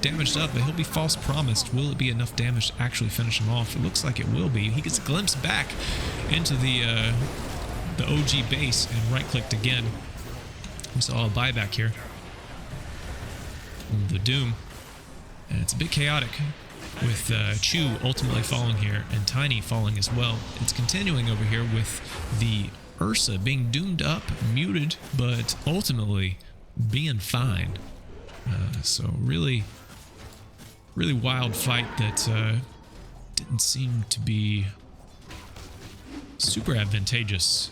damaged up, but he'll be false promised. Will it be enough damage to actually finish him off? It looks like it will be. He gets a glimpse back into the OG base and right-clicked again. We saw a buyback here. And the Doom. And it's a bit chaotic with Chu ultimately falling here and Tiny falling as well. It's continuing over here with the Ursa being doomed up, muted, but ultimately being fine. So really wild fight that didn't seem to be super advantageous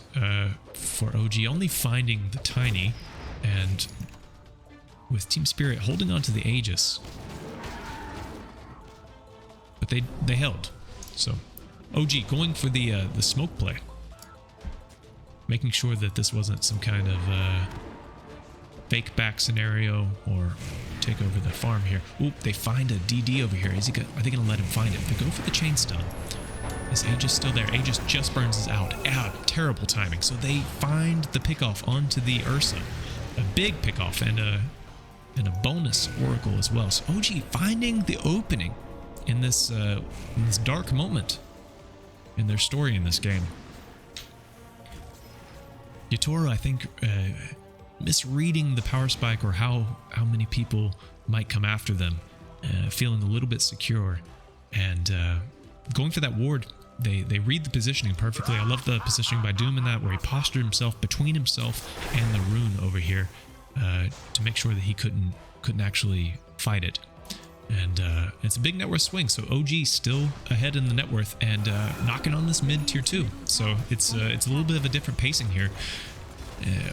for OG, only finding the Tiny, and with Team Spirit holding on to the Aegis. but they held. So OG going for the smoke play, making sure that this wasn't some kind of fake back scenario or take over the farm here. Oop, they find a DD over here. Are they gonna let him find it? They go for the chain stun. Is Aegis still there? Aegis just burns us out. Terrible timing. So they find the pickoff onto the Ursa. A big pickoff and a bonus Oracle as well. So OG finding the opening in this dark moment in their story in this game. Yatoro, I think, misreading the power spike or how many people might come after them, feeling a little bit secure, and going for that ward. They read the positioning perfectly. I love the positioning by Doom in that, where he postured himself between himself and the rune over here to make sure that he couldn't actually fight it. And it's a big net worth swing, so OG still ahead in the net worth and knocking on this mid tier 2. So it's a little bit of a different pacing here.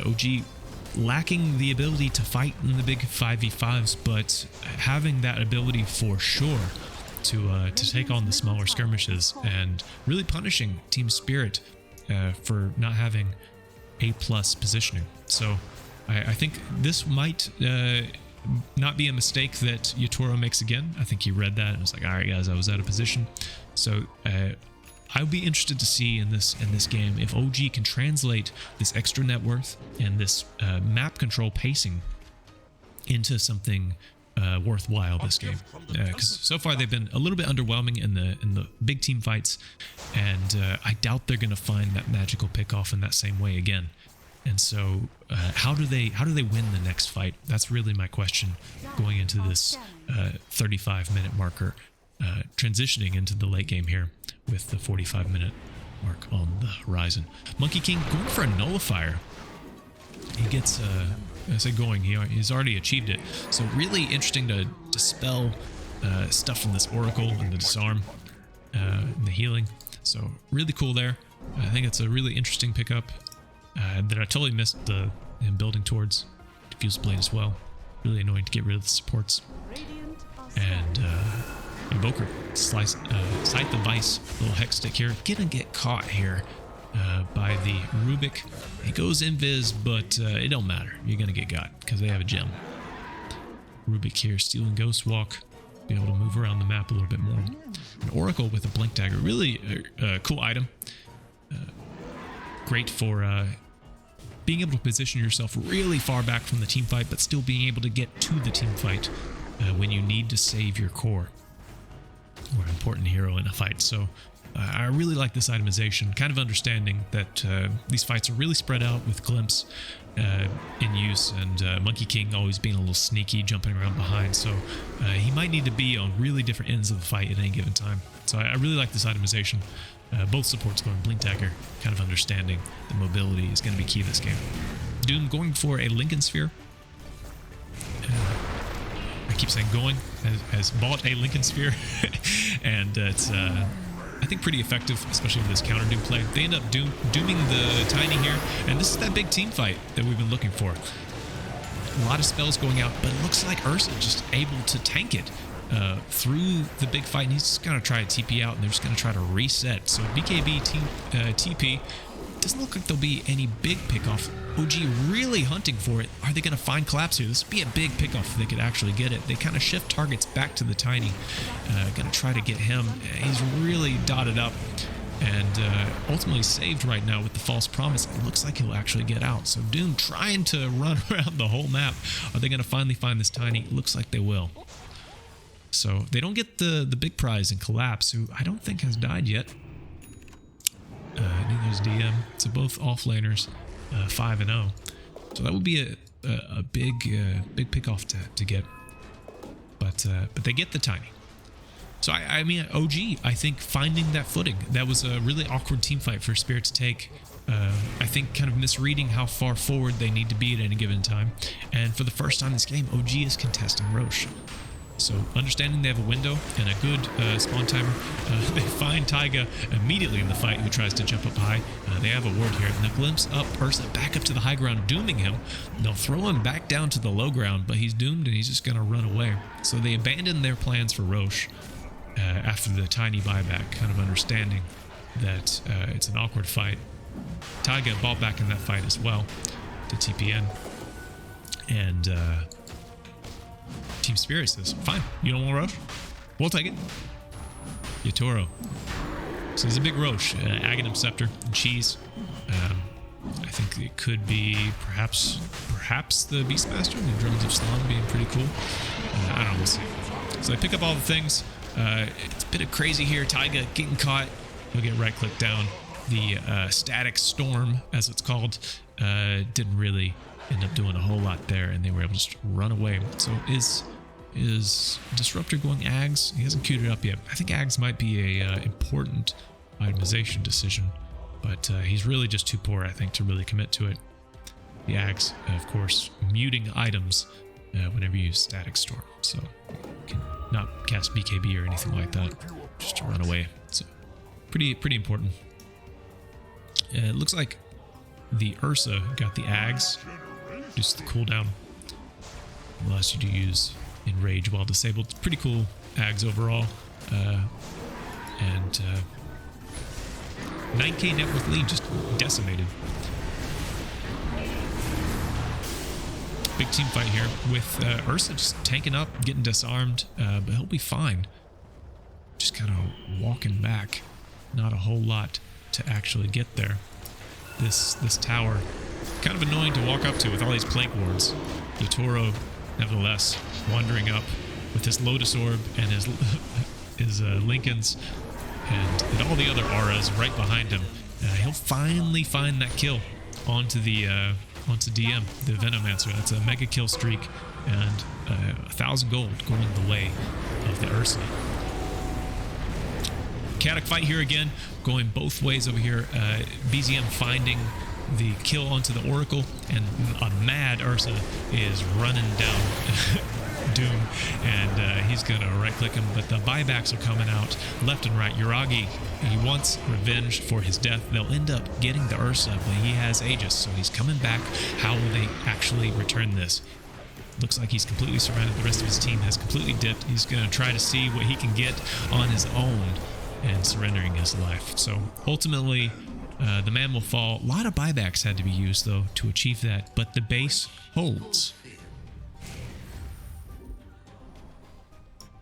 OG lacking the ability to fight in the big 5v5s, but having that ability for sure to take on the smaller skirmishes and really punishing Team Spirit for not having A+ positioning. So I think this might not be a mistake that Yatoro makes again. I think he read that and was like, all right guys, I was out of position. So I'll be interested to see in this game if OG can translate this extra net worth and this map control pacing into something worthwhile this game, because so far they've been a little bit underwhelming in the big team fights, and I doubt they're going to find that magical pickoff in that same way again. And so how do they win the next fight? That's really my question going into this 35-minute marker, transitioning into the late game here with the 45-minute mark on the horizon. Monkey King going for a nullifier. He gets I say going, he's already achieved it. So really interesting to dispel stuff from this Oracle and the disarm and the healing. So really cool there. I think it's a really interesting pickup that I totally missed him building towards. Diffuse Blade as well. Really annoying to get rid of the supports. And Invoker, Scythe the Vice, little Hex stick here. Gonna get caught here by the Rubik. He goes invis, but it don't matter. You're gonna get got because they have a gem. Rubik here, stealing Ghost Walk. Be able to move around the map a little bit more. An Oracle with a Blink Dagger. Really cool item. Great for being able to position yourself really far back from the team fight, but still being able to get to the team fight when you need to save your core or an important hero in a fight. So I really like this itemization, kind of understanding that these fights are really spread out with Glimpse in use, and Monkey King always being a little sneaky, jumping around behind. So he might need to be on really different ends of the fight at any given time. So I really like this itemization. Both supports going Blink Dagger, kind of understanding the mobility is going to be key this game. Doom going for a Lincoln Sphere. I keep saying going, has bought a Lincoln Sphere, and it's I think pretty effective, especially with this counter Doom play. They end up dooming the Tiny here, and this is that big team fight that we've been looking for. A lot of spells going out, but it looks like Ursa just able to tank it through the big fight, and he's just going to try to TP out, and they're just going to try to reset. So BKB TP doesn't look like there'll be any big pickoff. OG really hunting for it. Are they going to find Collapse here? This would be a big pickoff if they could actually get it. They kind of shift targets back to the Tiny. Going to try to get him. He's really dotted up and ultimately saved right now with the False Promise. It looks like he'll actually get out. So Doom trying to run around the whole map. Are they going to finally find this Tiny? It looks like they will. So they don't get the big prize in Collapse, who I don't think has died yet. Neither is DM. So both offlaners, 5-0. So that would be a big pickoff to get. But they get the Tiny. So I mean, OG, I think finding that footing, that was a really awkward team fight for Spirit to take. I think kind of misreading how far forward they need to be at any given time. And for the first time in this game, OG is contesting Roche. So understanding they have a window and a good spawn timer, they find Taiga immediately in the fight, who tries to jump up high. They have a ward here, and the glimpse up, Ursa back up to the high ground, dooming him. They'll throw him back down to the low ground, but he's doomed and he's just going to run away. So they abandon their plans for Roche. after the tiny buyback, kind of understanding that it's an awkward fight. Taiga bought back in that fight as well to TPN. And Team Spirit says, fine, you don't want Roche? We'll take it. Yatoro. So there's a big Roche, Aghanim Scepter, and Cheese. I think it could be perhaps the Beastmaster, the Drones of Slum being pretty cool. I don't know, we'll see. So I pick up all the things. It's a bit of crazy here. Taiga getting caught. He'll get right-clicked down. The Static Storm, as it's called, didn't really end up doing a whole lot there, and they were able to just run away. So is Disruptor going Ags? He hasn't queued it up yet. I think Ags might be a important itemization decision, but he's really just too poor, I think, to really commit to it. The Ags, of course, muting items whenever you use Static Storm, so you can not cast BKB or anything like that, just to run away. So pretty important. It looks like the Ursa got the Ags, just the cooldown. Allows you to use Enrage while disabled. It's pretty cool Ags overall. And 9k net worth lead just decimated. Big team fight here with Ursa just tanking up, getting disarmed, but he'll be fine. Just kind of walking back. Not a whole lot to actually get there. This tower, kind of annoying to walk up to with all these Plague Wards. Yatoro, nevertheless, wandering up with his Lotus Orb and his Lincolns and all the other auras right behind him. He'll finally find that kill onto DM, the Venomancer. That's a mega kill streak and 1,000 gold going the way of the Ursa. Chaotic fight here again, going both ways over here. BZM finding the kill onto the Oracle, and a mad Ursa is running down Doom, and he's gonna right-click him, but the buybacks are coming out left and right. Yuragi, he wants revenge for his death. They'll end up getting the Ursa, but he has Aegis, so he's coming back. How will they actually return this? Looks like he's completely surrounded. The rest of his team has completely dipped. He's gonna try to see what he can get on his own and surrendering his life. So ultimately, the man will fall. A lot of buybacks had to be used, though, to achieve that, but the base holds.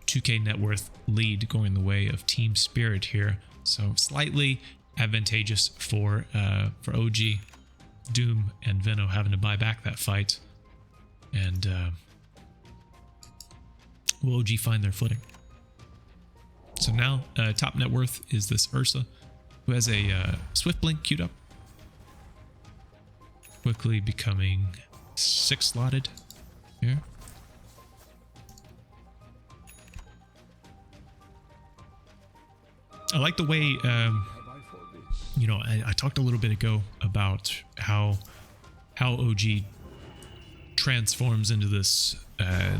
2k net worth lead going the way of Team Spirit here. So slightly advantageous for OG. Doom and Veno having to buy back that fight. And will OG find their footing? So now, top net worth is this Ursa, who has a Swift Blink queued up. Quickly becoming 6 slotted here. I like the way, you know, I talked a little bit ago about how OG transforms into this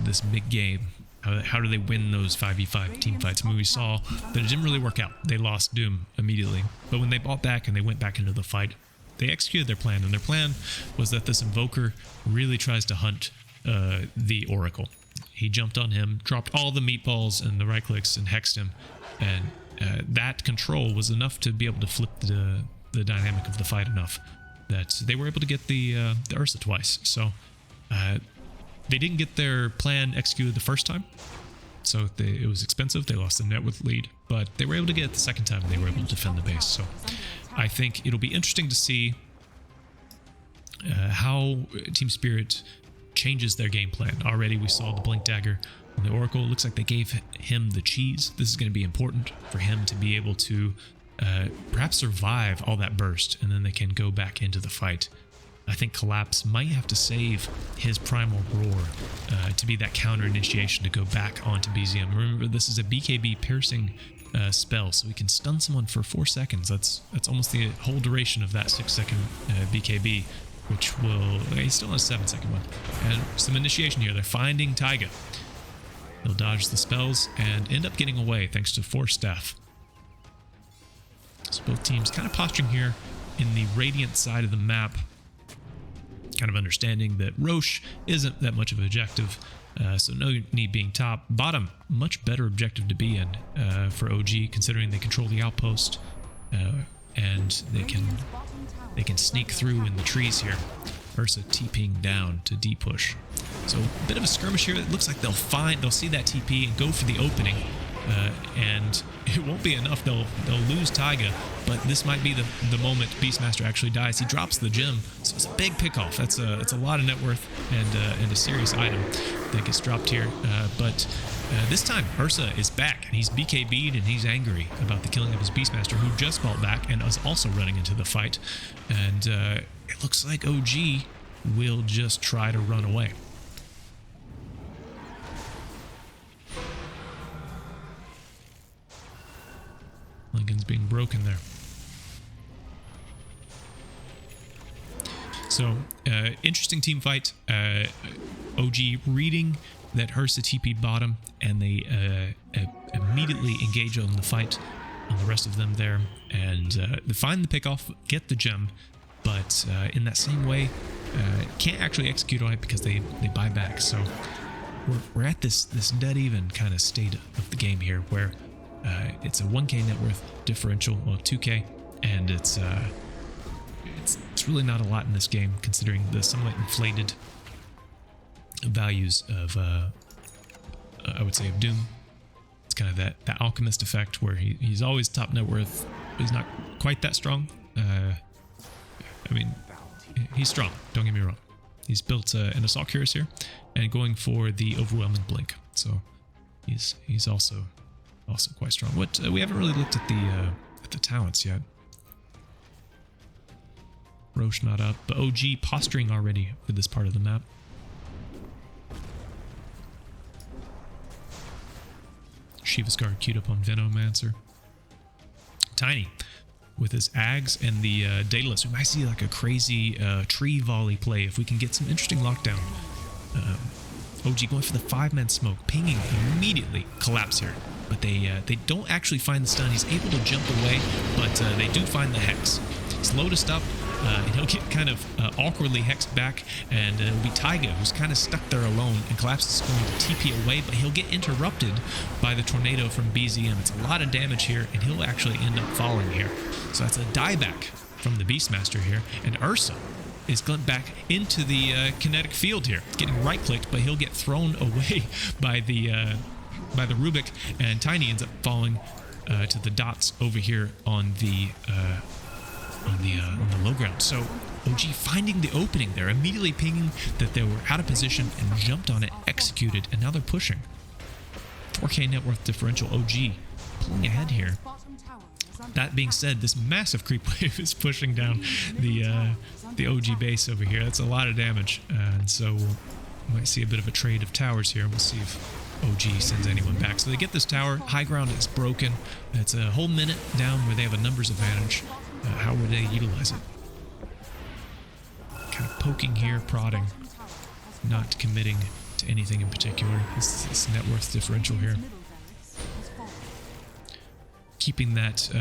this big game. How do they win those 5v5 team fights? I mean, we saw that it didn't really work out. They lost Doom immediately. But when they bought back and they went back into the fight, they executed their plan. And their plan was that this Invoker really tries to hunt the Oracle. He jumped on him, dropped all the meatballs and the right clicks and hexed him. And that control was enough to be able to flip the dynamic of the fight enough that they were able to get the Ursa twice. So they didn't get their plan executed the first time, so it was expensive. They lost the net worth lead, but they were able to get it the second time, and they were able to defend the base. So I think it'll be interesting to see how Team Spirit changes their game plan. Already we saw the Blink Dagger on the Oracle. It looks like they gave him the cheese. This is going to be important for him to be able to perhaps survive all that burst, and then they can go back into the fight. I think Collapse might have to save his Primal Roar to be that counter initiation to go back onto BZM. Remember, this is a BKB piercing spell, so he can stun someone for 4 seconds. That's almost the whole duration of that 6-second BKB, which will... he still has a 7-second one. And some initiation here. They're finding Taiga. They'll dodge the spells and end up getting away thanks to Force Staff. So both teams kind of posturing here in the Radiant side of the map. kind of understanding that Roche isn't that much of an objective, so no need being top. Bottom, much better objective to be in for OG, considering they control the outpost, and they can sneak through in the trees here. Ursa TPing down to deep push. So a bit of a skirmish here. It looks like they'll see that TP and go for the opening, and it won't be enough. They'll lose Taiga, but this might be the moment Beastmaster actually dies. He drops the gem, so it's a big pick-off. That's a lot of net worth and a serious item that gets dropped here. But this time Ursa is back, and he's BKB'd, and he's angry about the killing of his Beastmaster, who just fought back and is also running into the fight. And it looks like OG will just try to run away. Lincoln's being broken there. So, interesting team fight. OG reading that Ursa TP bottom, and they immediately engage on the fight on the rest of them there, and they find the pickoff, get the gem, but in that same way, can't actually execute on it because they buy back. So we're at this dead even kind of state of the game here, where it's a 1k net worth differential, well 2k, and it's really not a lot in this game considering the somewhat inflated values of I would say of Doom. It's kind of that alchemist effect where he's always top net worth, but he's not quite that strong. I mean, he's strong, don't get me wrong. He's built an assault cuirass here and going for the overwhelming blink, so he's also quite strong. What we haven't really looked at the talents yet. Roche not up, but OG posturing already for this part of the map. Shiva's guard queued up on Venomancer. Tiny with his Ags and the Daedalus. We might see like a crazy tree volley play if we can get some interesting lockdown. OG going for the 5-man smoke, pinging immediately. Collapse here, but they don't actually find the stun. He's able to jump away, but they do find the hex. Slow to stop, and he'll get kind of awkwardly hexed back, and it'll be Taiga who's kind of stuck there alone, and Collapse is going to TP away, but he'll get interrupted by the tornado from BZM. It's a lot of damage here, and he'll actually end up falling here. So that's a dieback from the Beastmaster here, and Ursa is going back into the kinetic field here, getting right-clicked, but he'll get thrown away by the Rubik, and Tiny ends up falling to the dots over here on the low ground. So OG finding the opening there, immediately pinging that they were out of position and jumped on it, executed, and now they're pushing. 4k net worth differential. OG pulling ahead here. That being said, this massive creep wave is pushing down the OG base over here. That's a lot of damage, and so we might see a bit of a trade of towers here. We'll see if OG sends anyone back. So they get this tower. High ground is broken. It's a whole minute down where they have a numbers advantage. How would they utilize it? Kind of poking here, prodding, not committing to anything in particular. This net worth differential here. Keeping that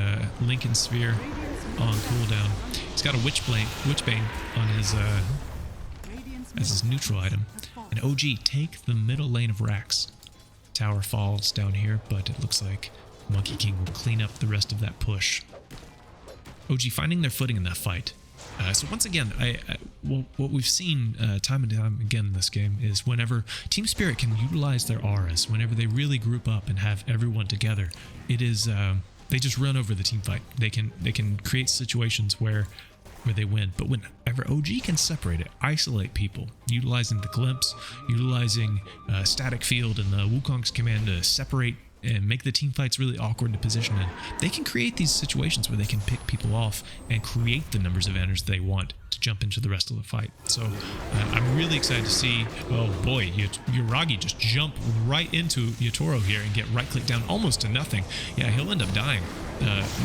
Lincoln Sphere on cooldown. He's got a Witchbane on his as his neutral item. And OG take the middle lane of racks. Tower falls down here, but it looks like Monkey King will clean up the rest of that push. OG finding their footing in that fight. So once again, what we've seen time and time again in this game is whenever Team Spirit can utilize their auras, whenever they really group up and have everyone together, it is they just run over the team fight. They can create situations where they win. But whenever OG can separate it, isolate people, utilizing the glimpse, utilizing static field and the Wukong's command to separate and make the team fights really awkward to position in, they can create these situations where they can pick people off and create the numbers advantage they want to jump into the rest of the fight. So I'm really excited to see, oh boy, Yuragi just jump right into Yatoro here and get right click down almost to nothing. Yeah, he'll end up dying.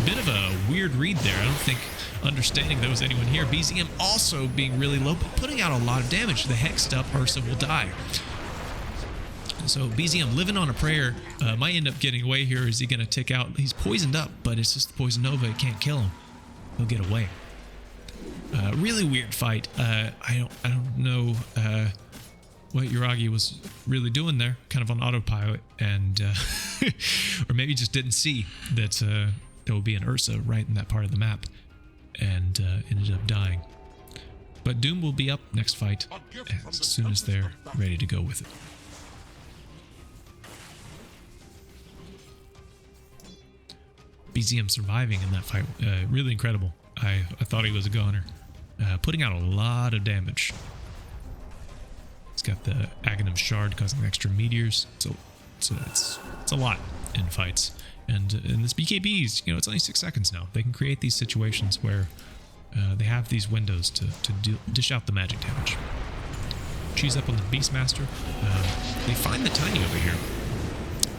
Bit of a weird read there. I don't think understanding there was anyone here. BZM also being really low, but putting out a lot of damage. The hexed up Ursa will die. So BZM living on a prayer might end up getting away here. Is he going to tick out? He's poisoned up, but it's just the Poison Nova. It can't kill him. He'll get away. Really weird fight. I don't know what Yuragi was really doing there, kind of on autopilot, and or maybe just didn't see that there would be an Ursa right in that part of the map, and ended up dying. But Doom will be up next fight as soon as they're ready to go with it. BZM surviving in that fight, really incredible. I thought he was a goner, putting out a lot of damage. He's got the Aghanim Shard causing extra meteors, so it's a lot in fights. And in this BKBs, it's only 6 seconds now. They can create these situations where they have these windows to dish out the magic damage. Cheese up on the Beastmaster. They find the Tiny over here.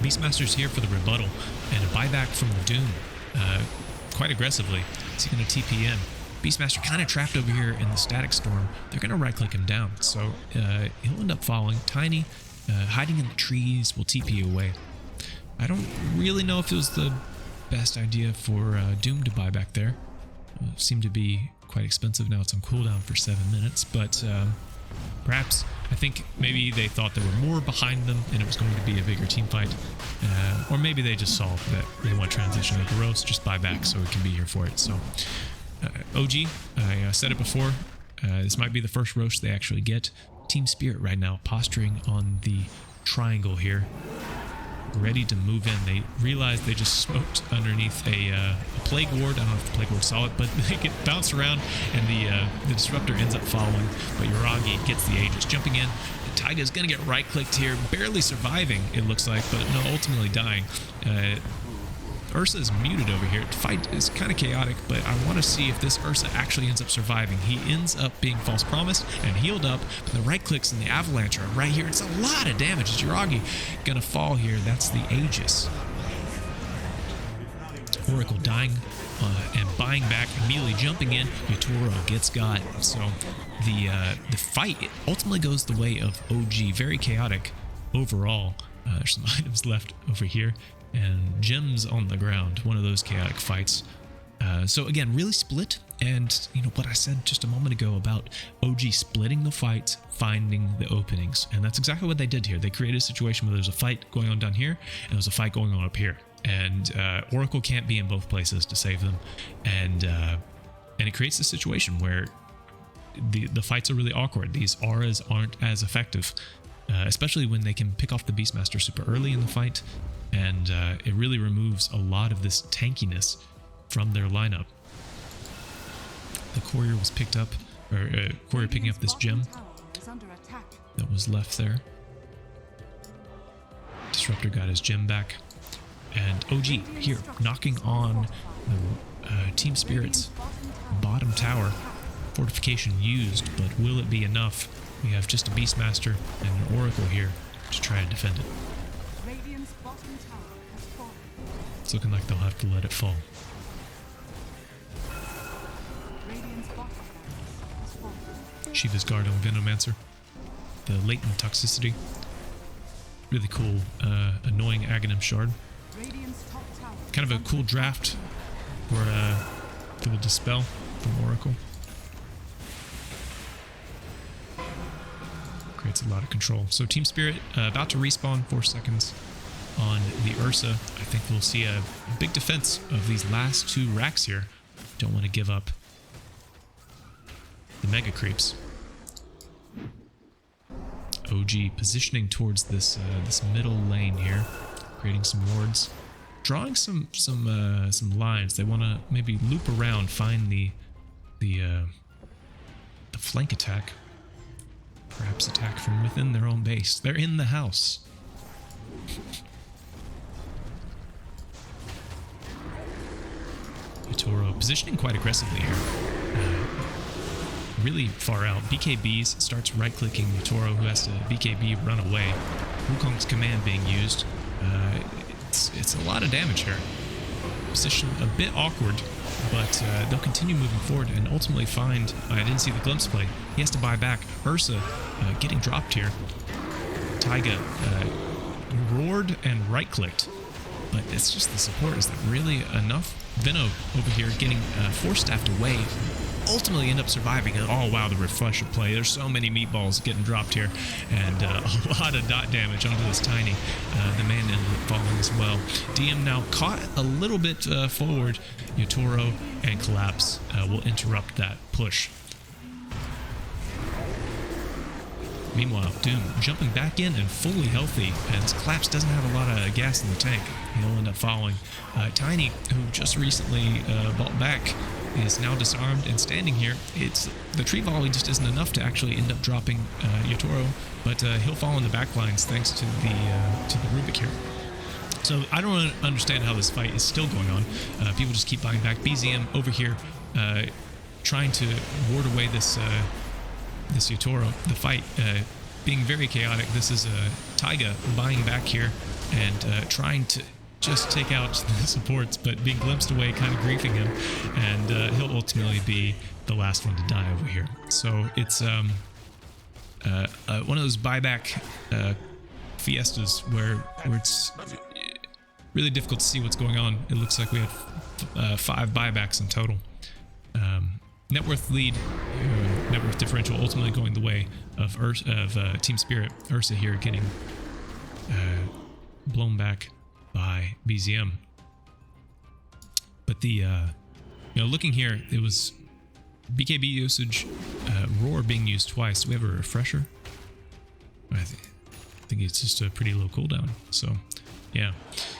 Beastmaster's here for the rebuttal and a buyback from the Doom quite aggressively. Is he going to TP in? Beastmaster kind of trapped over here in the Static Storm. They're going to right-click him down, so he'll end up falling. Tiny, hiding in the trees, will TP away. I don't really know if it was the best idea for Doom to buy back there. Seemed to be quite expensive. Now it's on cooldown for 7 minutes, but perhaps, I think maybe they thought there were more behind them and it was going to be a bigger team fight. Or maybe they just saw that they want to transition to Gross, just buy back so we can be here for it. So, OG, I said it before, this might be the first roast they actually get. Team Spirit right now posturing on the triangle here, ready to move in. They realize they just smoked underneath a Plague Ward. I don't know if the Plague Ward saw it, but they get bounced around, and the Disruptor ends up following, but Yuragi gets the Aegis. Jumping in, Taiga's going to get right-clicked here, barely surviving, it looks like, but no, ultimately dying. Ursa is muted over here. The fight is kind of chaotic, but I want to see if this Ursa actually ends up surviving. He ends up being false promised and healed up, but the right clicks and the avalanche are right here. It's a lot of damage. Is Yuragi gonna fall here? That's the Aegis. Oracle dying and buying back, immediately jumping in. Yutoro gets got. So the fight ultimately goes the way of OG. Very chaotic overall. There's some items left over here, and gems on the ground. One of those chaotic fights. So again, really split, and what I said just a moment ago about OG splitting the fight, finding the openings, and that's exactly what they did here. They created a situation where there's a fight going on down here and there's a fight going on up here, and Oracle can't be in both places to save them, and it creates a situation where the fights are really awkward. These auras aren't as effective, especially when they can pick off the Beastmaster super early in the fight, and it really removes a lot of this tankiness from their lineup. The courier was picked up, or courier picking up this gem that was left there. Disruptor got his gem back, and OG here knocking on the Team Spirit's bottom tower. Fortification used, but will it be enough? We have just a Beastmaster and an Oracle here to try to defend it. It's looking like they'll have to let it fall. Shiva's Guard on Venomancer. The latent toxicity. Really cool, annoying Aghanim Shard. Kind of a cool draft for the Dispel from Oracle. Creates a lot of control. So Team Spirit about to respawn 4 seconds on the Ursa. I think we'll see a big defense of these last 2 racks here. Don't want to give up the mega creeps. OG positioning towards this middle lane here, creating some wards, drawing some lines. They want to maybe loop around, find the flank attack, perhaps attack from within their own base. They're in the house. Yutoro positioning quite aggressively here. Really far out. BKBs starts right-clicking Yutoro, who has to BKB run away. Wukong's command being used. It's a lot of damage here. Position a bit awkward, but they'll continue moving forward and ultimately find... I didn't see the glimpse play. He has to buy back. Ursa getting dropped here. Taiga roared and right-clicked, but it's just the support. Is that really enough? Veno over here getting Force Staffed away. ultimately end up surviving. Oh wow, the refresher play. There's so many meatballs getting dropped here, and a lot of dot damage onto this Tiny. The man ended up falling as well. DM now caught a little bit forward. Yotaro and Collapse will interrupt that push. Meanwhile, Doom jumping back in and fully healthy, and Collapse doesn't have a lot of gas in the tank. He'll end up following. Tiny, who just recently bought back, is now disarmed and standing here. The tree volley just isn't enough to actually end up dropping Yotaro, but he'll fall in the back lines thanks to the Rubik here. So I don't understand how this fight is still going on. People just keep buying back. BZM over here trying to ward away this Yotaro. The fight being very chaotic. This is Taiga buying back here and trying to just take out the supports, but being glimpsed away, kind of griefing him, and he'll ultimately be the last one to die over here. So it's one of those buyback fiestas where it's really difficult to see what's going on. It looks like we have 5 buybacks in total. Net worth lead, net worth differential ultimately going the way of Team Spirit. Ursa here getting blown back by BZM. But the looking here, it was BKB usage, roar being used twice. Do we have a refresher? I think it's just a pretty low cooldown. So yeah,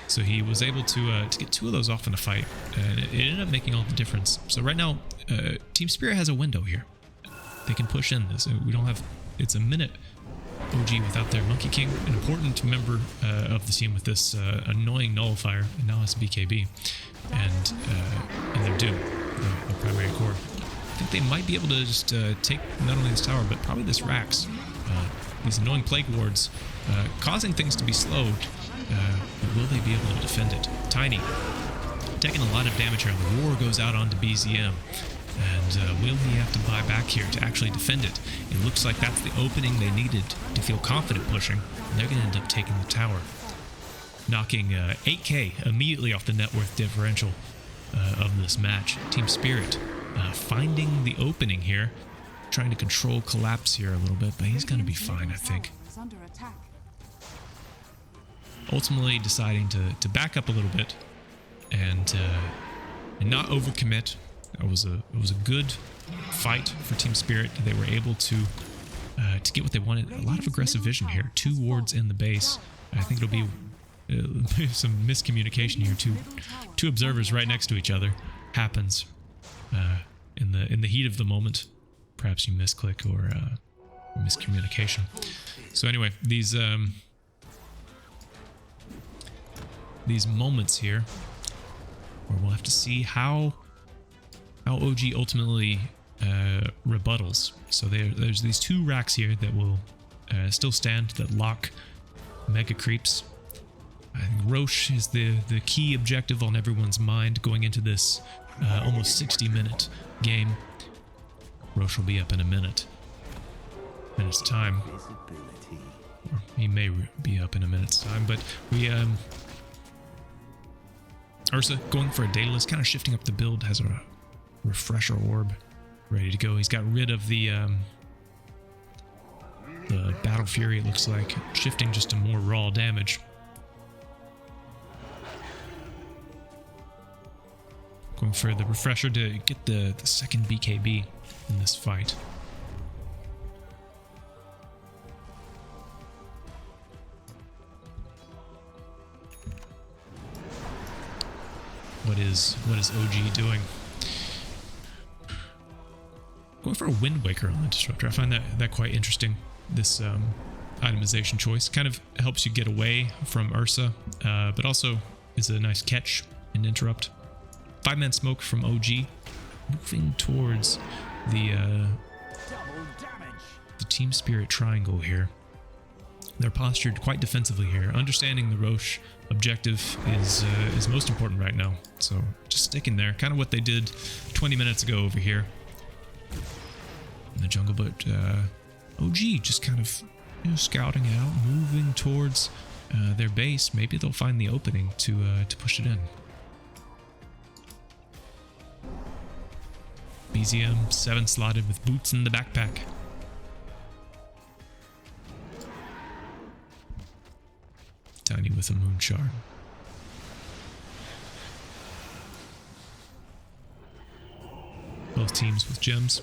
so he was able to get 2 of those off in a fight, and it ended up making all the difference. So right now, Team Spirit has a window here. They can push in this. We don't have. It's a minute OG without their Monkey King, an important member of the team with this annoying nullifier, and now it's BKB, and their Doom, the primary core. I think they might be able to just take not only this tower, but probably this Rax. These annoying Plague Wards, causing things to be slowed, but will they be able to defend it? Tiny, taking a lot of damage here, and the roar goes out onto BZM. And will he have to buy back here to actually defend it? It looks like that's the opening they needed to feel confident pushing, and they're going to end up taking the tower, knocking 8k immediately off the net worth differential of this match. Team Spirit finding the opening here, trying to control Collapse here a little bit, but he's going to be fine, I think. Ultimately deciding to back up a little bit and not overcommit. It was a good fight for Team Spirit. They were able to get what they wanted. A lot of aggressive vision here. 2 wards in the base. I think it'll be some miscommunication here. Two observers right next to each other happens in the heat of the moment. Perhaps you misclick or miscommunication. So anyway, these moments here, where we'll have to see how OG ultimately rebuttals. So there's these 2 racks here that will still stand, that lock mega creeps. I think Roche is the key objective on everyone's mind going into this almost 60-minute game. Roche will be up in a minute's time. Or he may be up in a minute's time, but we Ursa going for a Daedalus, kind of shifting up the build, has a refresher orb ready to go. He's got rid of the Battle Fury, it looks like, shifting just to more raw damage. Going for the refresher to get the second BKB in this fight. What is OG doing? Going for a Wind Waker on the Disruptor. I find that quite interesting, this itemization choice. Kind of helps you get away from Ursa, but also is a nice catch and interrupt. 5-man smoke from OG, moving towards the Team Spirit triangle here. They're postured quite defensively here. Understanding the Roche objective is most important right now. So just sticking there, kind of what they did 20 minutes ago over here in the jungle. But OG just kind of scouting out, moving towards their base. Maybe they'll find the opening to push it in. BZM 7 slotted with boots in the backpack. Tiny with a moon shard. Both teams with gems.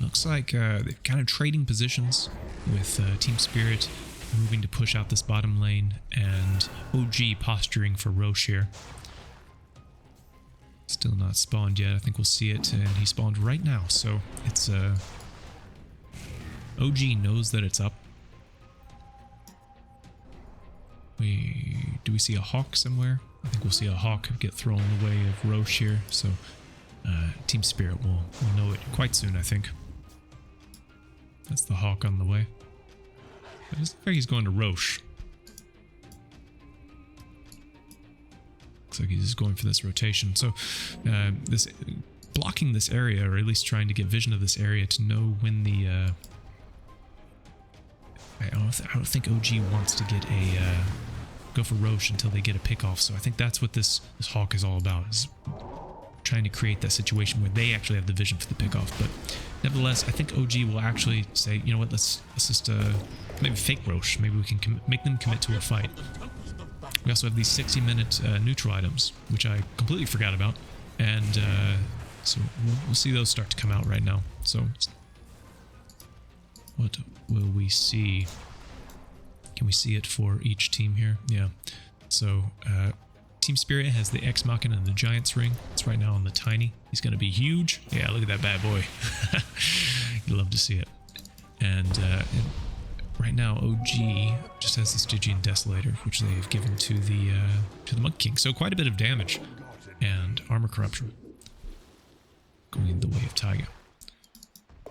Looks like they're kind of trading positions with Team Spirit moving to push out this bottom lane and OG posturing for Roche here. Still not spawned yet. I think we'll see it, and he spawned right now. So it's OG knows that it's up. Do we see a hawk somewhere? I think we'll see a hawk get thrown in the way of Roche here. So Team Spirit will know it quite soon, I think. That's the hawk on the way. It doesn't look like he's going to Roche. Looks like he's just going for this rotation. So this blocking this area, or at least trying to get vision of this area to know when the I don't think OG wants to get a go for Roche until they get a pick off. So I think that's what this hawk is all about, is trying to create that situation where they actually have the vision for the pick off. But nevertheless, I think OG will actually say, you know what, let's just maybe fake Roche. Maybe we can make them commit to a fight. We also have these 60-minute neutral items, which I completely forgot about, and so we'll see those start to come out right now. So what will we see? Can we see it for each team here? Yeah. So Team Spirit has the Ex Machina and the Giant's Ring. It's right now on the Tiny. He's going to be huge. Yeah, look at that bad boy. You'd love to see it. And right now, OG just has the Stygian Desolator, which they've given to the Monk King. So quite a bit of damage and armor corruption going the way of Taiga.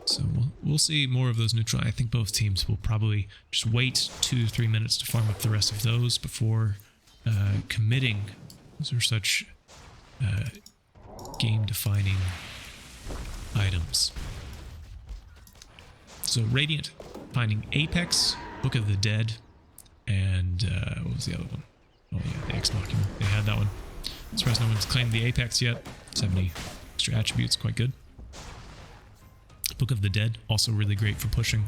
So we'll see more of those neutral. I think both teams will probably just wait 2 to 3 minutes to farm up the rest of those before committing. Those are such game-defining items. So Radiant finding Apex, Book of the Dead, and what was the other one? Oh yeah, the Ex Machina. They had that one. As far as no one's claimed the Apex yet. 70 extra attributes, quite good. Book of the Dead, also really great for pushing,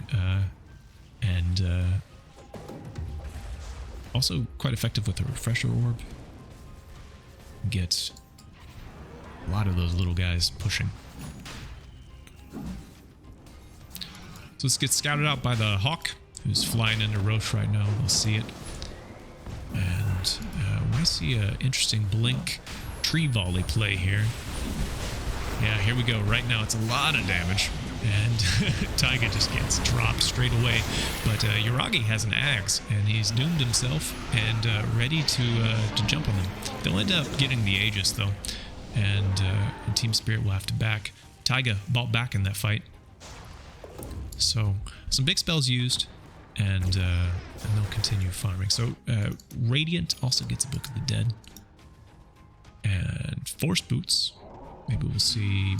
and also quite effective with the Refresher Orb. Get a lot of those little guys pushing. So let's get scouted out by the Hawk, who's flying into Roche right now. We'll see it. And we see an interesting blink tree volley play here. Yeah, here we go. Right now, it's a lot of damage. And Taiga just gets dropped straight away. But Yuragi has an axe, and he's doomed himself and ready to jump on them. They'll end up getting the Aegis, though. And Team Spirit will have to back. Taiga bought back in that fight. So some big spells used, and they'll continue farming. So Radiant also gets a Book of the Dead. And Force Boots. Maybe we'll see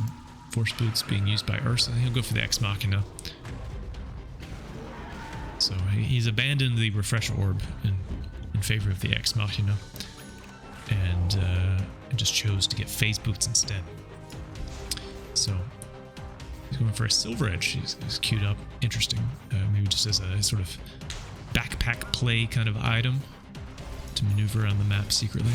Force Boots being used by Ursa. He'll go for the Ex Machina. So he's abandoned the Refresher Orb in favor of the Ex Machina. And just chose to get Phase Boots instead. So he's going for a Silver Edge. He's queued up. Interesting. Maybe just as a sort of backpack play kind of item to maneuver around the map secretly.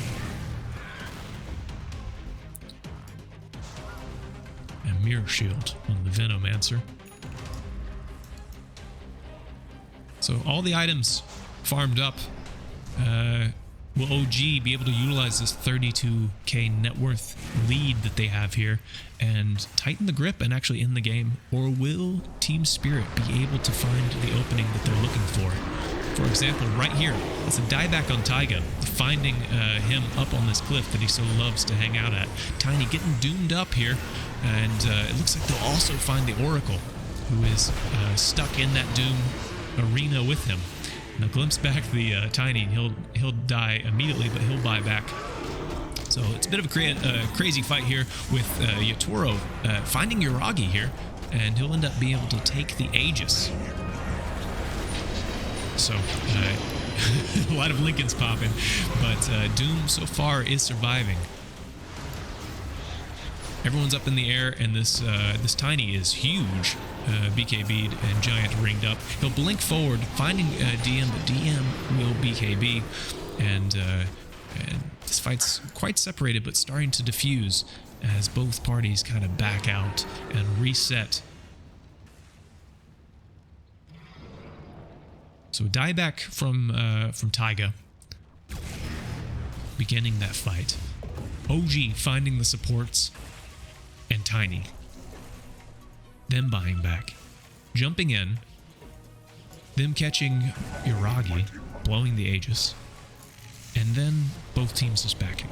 And Mirror Shield on the Venomancer. So all the items farmed up. Will OG be able to utilize this 32k net worth lead that they have here and tighten the grip and actually end the game? Or will Team Spirit be able to find the opening that they're looking for? For example, right here, it's a dieback on Taiga, finding him up on this cliff that he so loves to hang out at. Tiny getting doomed up here, and it looks like they'll also find the Oracle, who is stuck in that Doom arena with him. Now glimpse back the Tiny, and he'll die immediately, but he'll buy back. So it's a bit of a crazy fight here with Yatoro finding Yuragi here, and he'll end up being able to take the Aegis. So a lot of Lincolns popping, but Doom so far is surviving. Everyone's up in the air, and this Tiny is huge. BKB'd and Giant ringed up. He'll blink forward, finding DM, but DM will BKB, and this fight's quite separated, but starting to diffuse as both parties kind of back out and reset. So dieback from Taiga, beginning that fight. OG finding the supports, and Tiny. Them buying back, jumping in, them catching Iragi, blowing the Aegis, and then both teams just backing.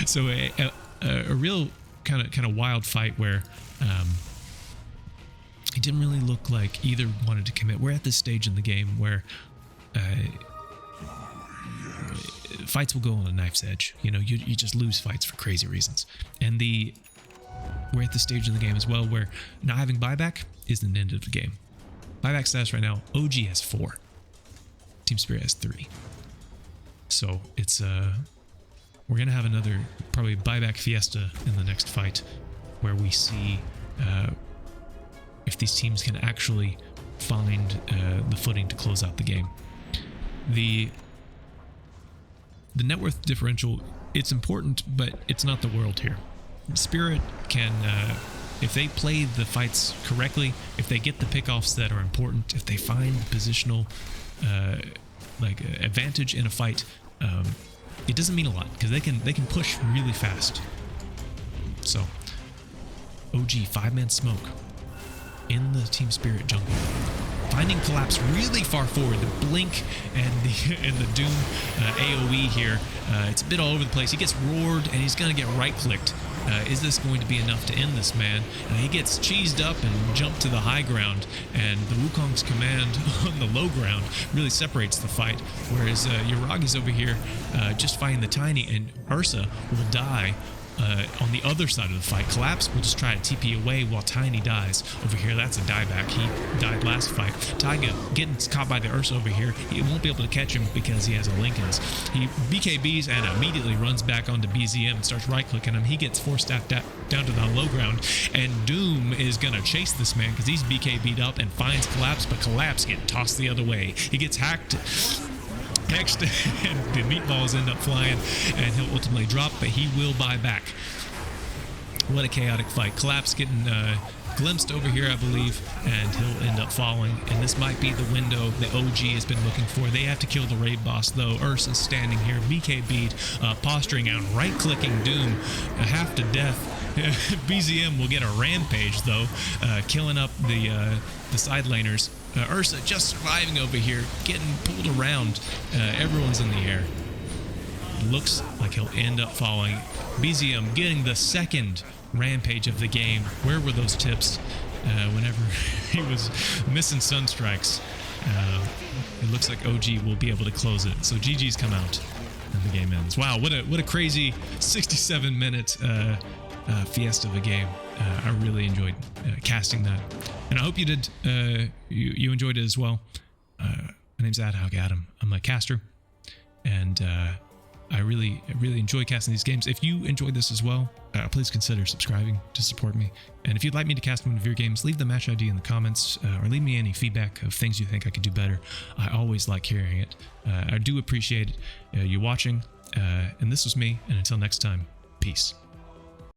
So a real kind of wild fight where it didn't really look like either wanted to commit. We're at this stage in the game where fights will go on a knife's edge. You know, you just lose fights for crazy reasons. And we're at the stage in the game as well where not having buyback is the end of the game. Buyback status right now, OG has 4. Team Spirit has 3. So it's we're gonna have another probably buyback fiesta in the next fight, where we see if these teams can actually find the footing to close out the game. The net worth differential, it's important, but it's not the world here. Spirit can, if they play the fights correctly, if they get the pickoffs that are important, if they find positional advantage in a fight, it doesn't mean a lot because they can push really fast. So OG 5-man smoke in the Team Spirit jungle, finding Collapse really far forward. The blink and the Doom AoE here, it's a bit all over the place. He gets roared and he's gonna get right clicked. Is this going to be enough to end this man? He gets cheesed up and jumped to the high ground, and the Wukong's command on the low ground really separates the fight, whereas Yuragi's over here just fighting the Tiny, and Ursa will die on the other side of the fight. Collapse will just try to TP away while Tiny dies. Over here, that's a dieback. He died last fight. Taiga getting caught by the Ursa over here. He won't be able to catch him because he has a Lincoln's. He BKBs and immediately runs back onto BZM and starts right-clicking him. He gets force-staffed down to the low ground, and Doom is going to chase this man because he's BKB'd up and finds Collapse, but Collapse gets tossed the other way. He gets hacked next, and the meatballs end up flying, and he'll ultimately drop, but he will buy back. What a chaotic fight. Collapse getting glimpsed over here, I believe, and he'll end up falling, and this might be the window that OG has been looking for. They have to kill the raid boss, though. Ursa's standing here, BKB'd, posturing out, right-clicking Doom, half to death. BZM will get a rampage, though, killing up the side laners. Ursa just surviving over here, getting pulled around. Everyone's in the air. Looks like he'll end up falling. BZM getting the second rampage of the game. Where were those tips whenever he was missing sunstrikes? It looks like OG will be able to close it. So GG's come out and the game ends. Wow, what a crazy 67-minute fiesta of a game. I really enjoyed casting that, and I hope you did. You enjoyed it as well. My name's Adam. I'm a caster, and I really enjoy casting these games. If you enjoyed this as well, please consider subscribing to support me. And if you'd like me to cast one of your games, leave the match ID in the comments, or leave me any feedback of things you think I could do better. I always like hearing it. I do appreciate you watching. And this was me, and until next time, peace.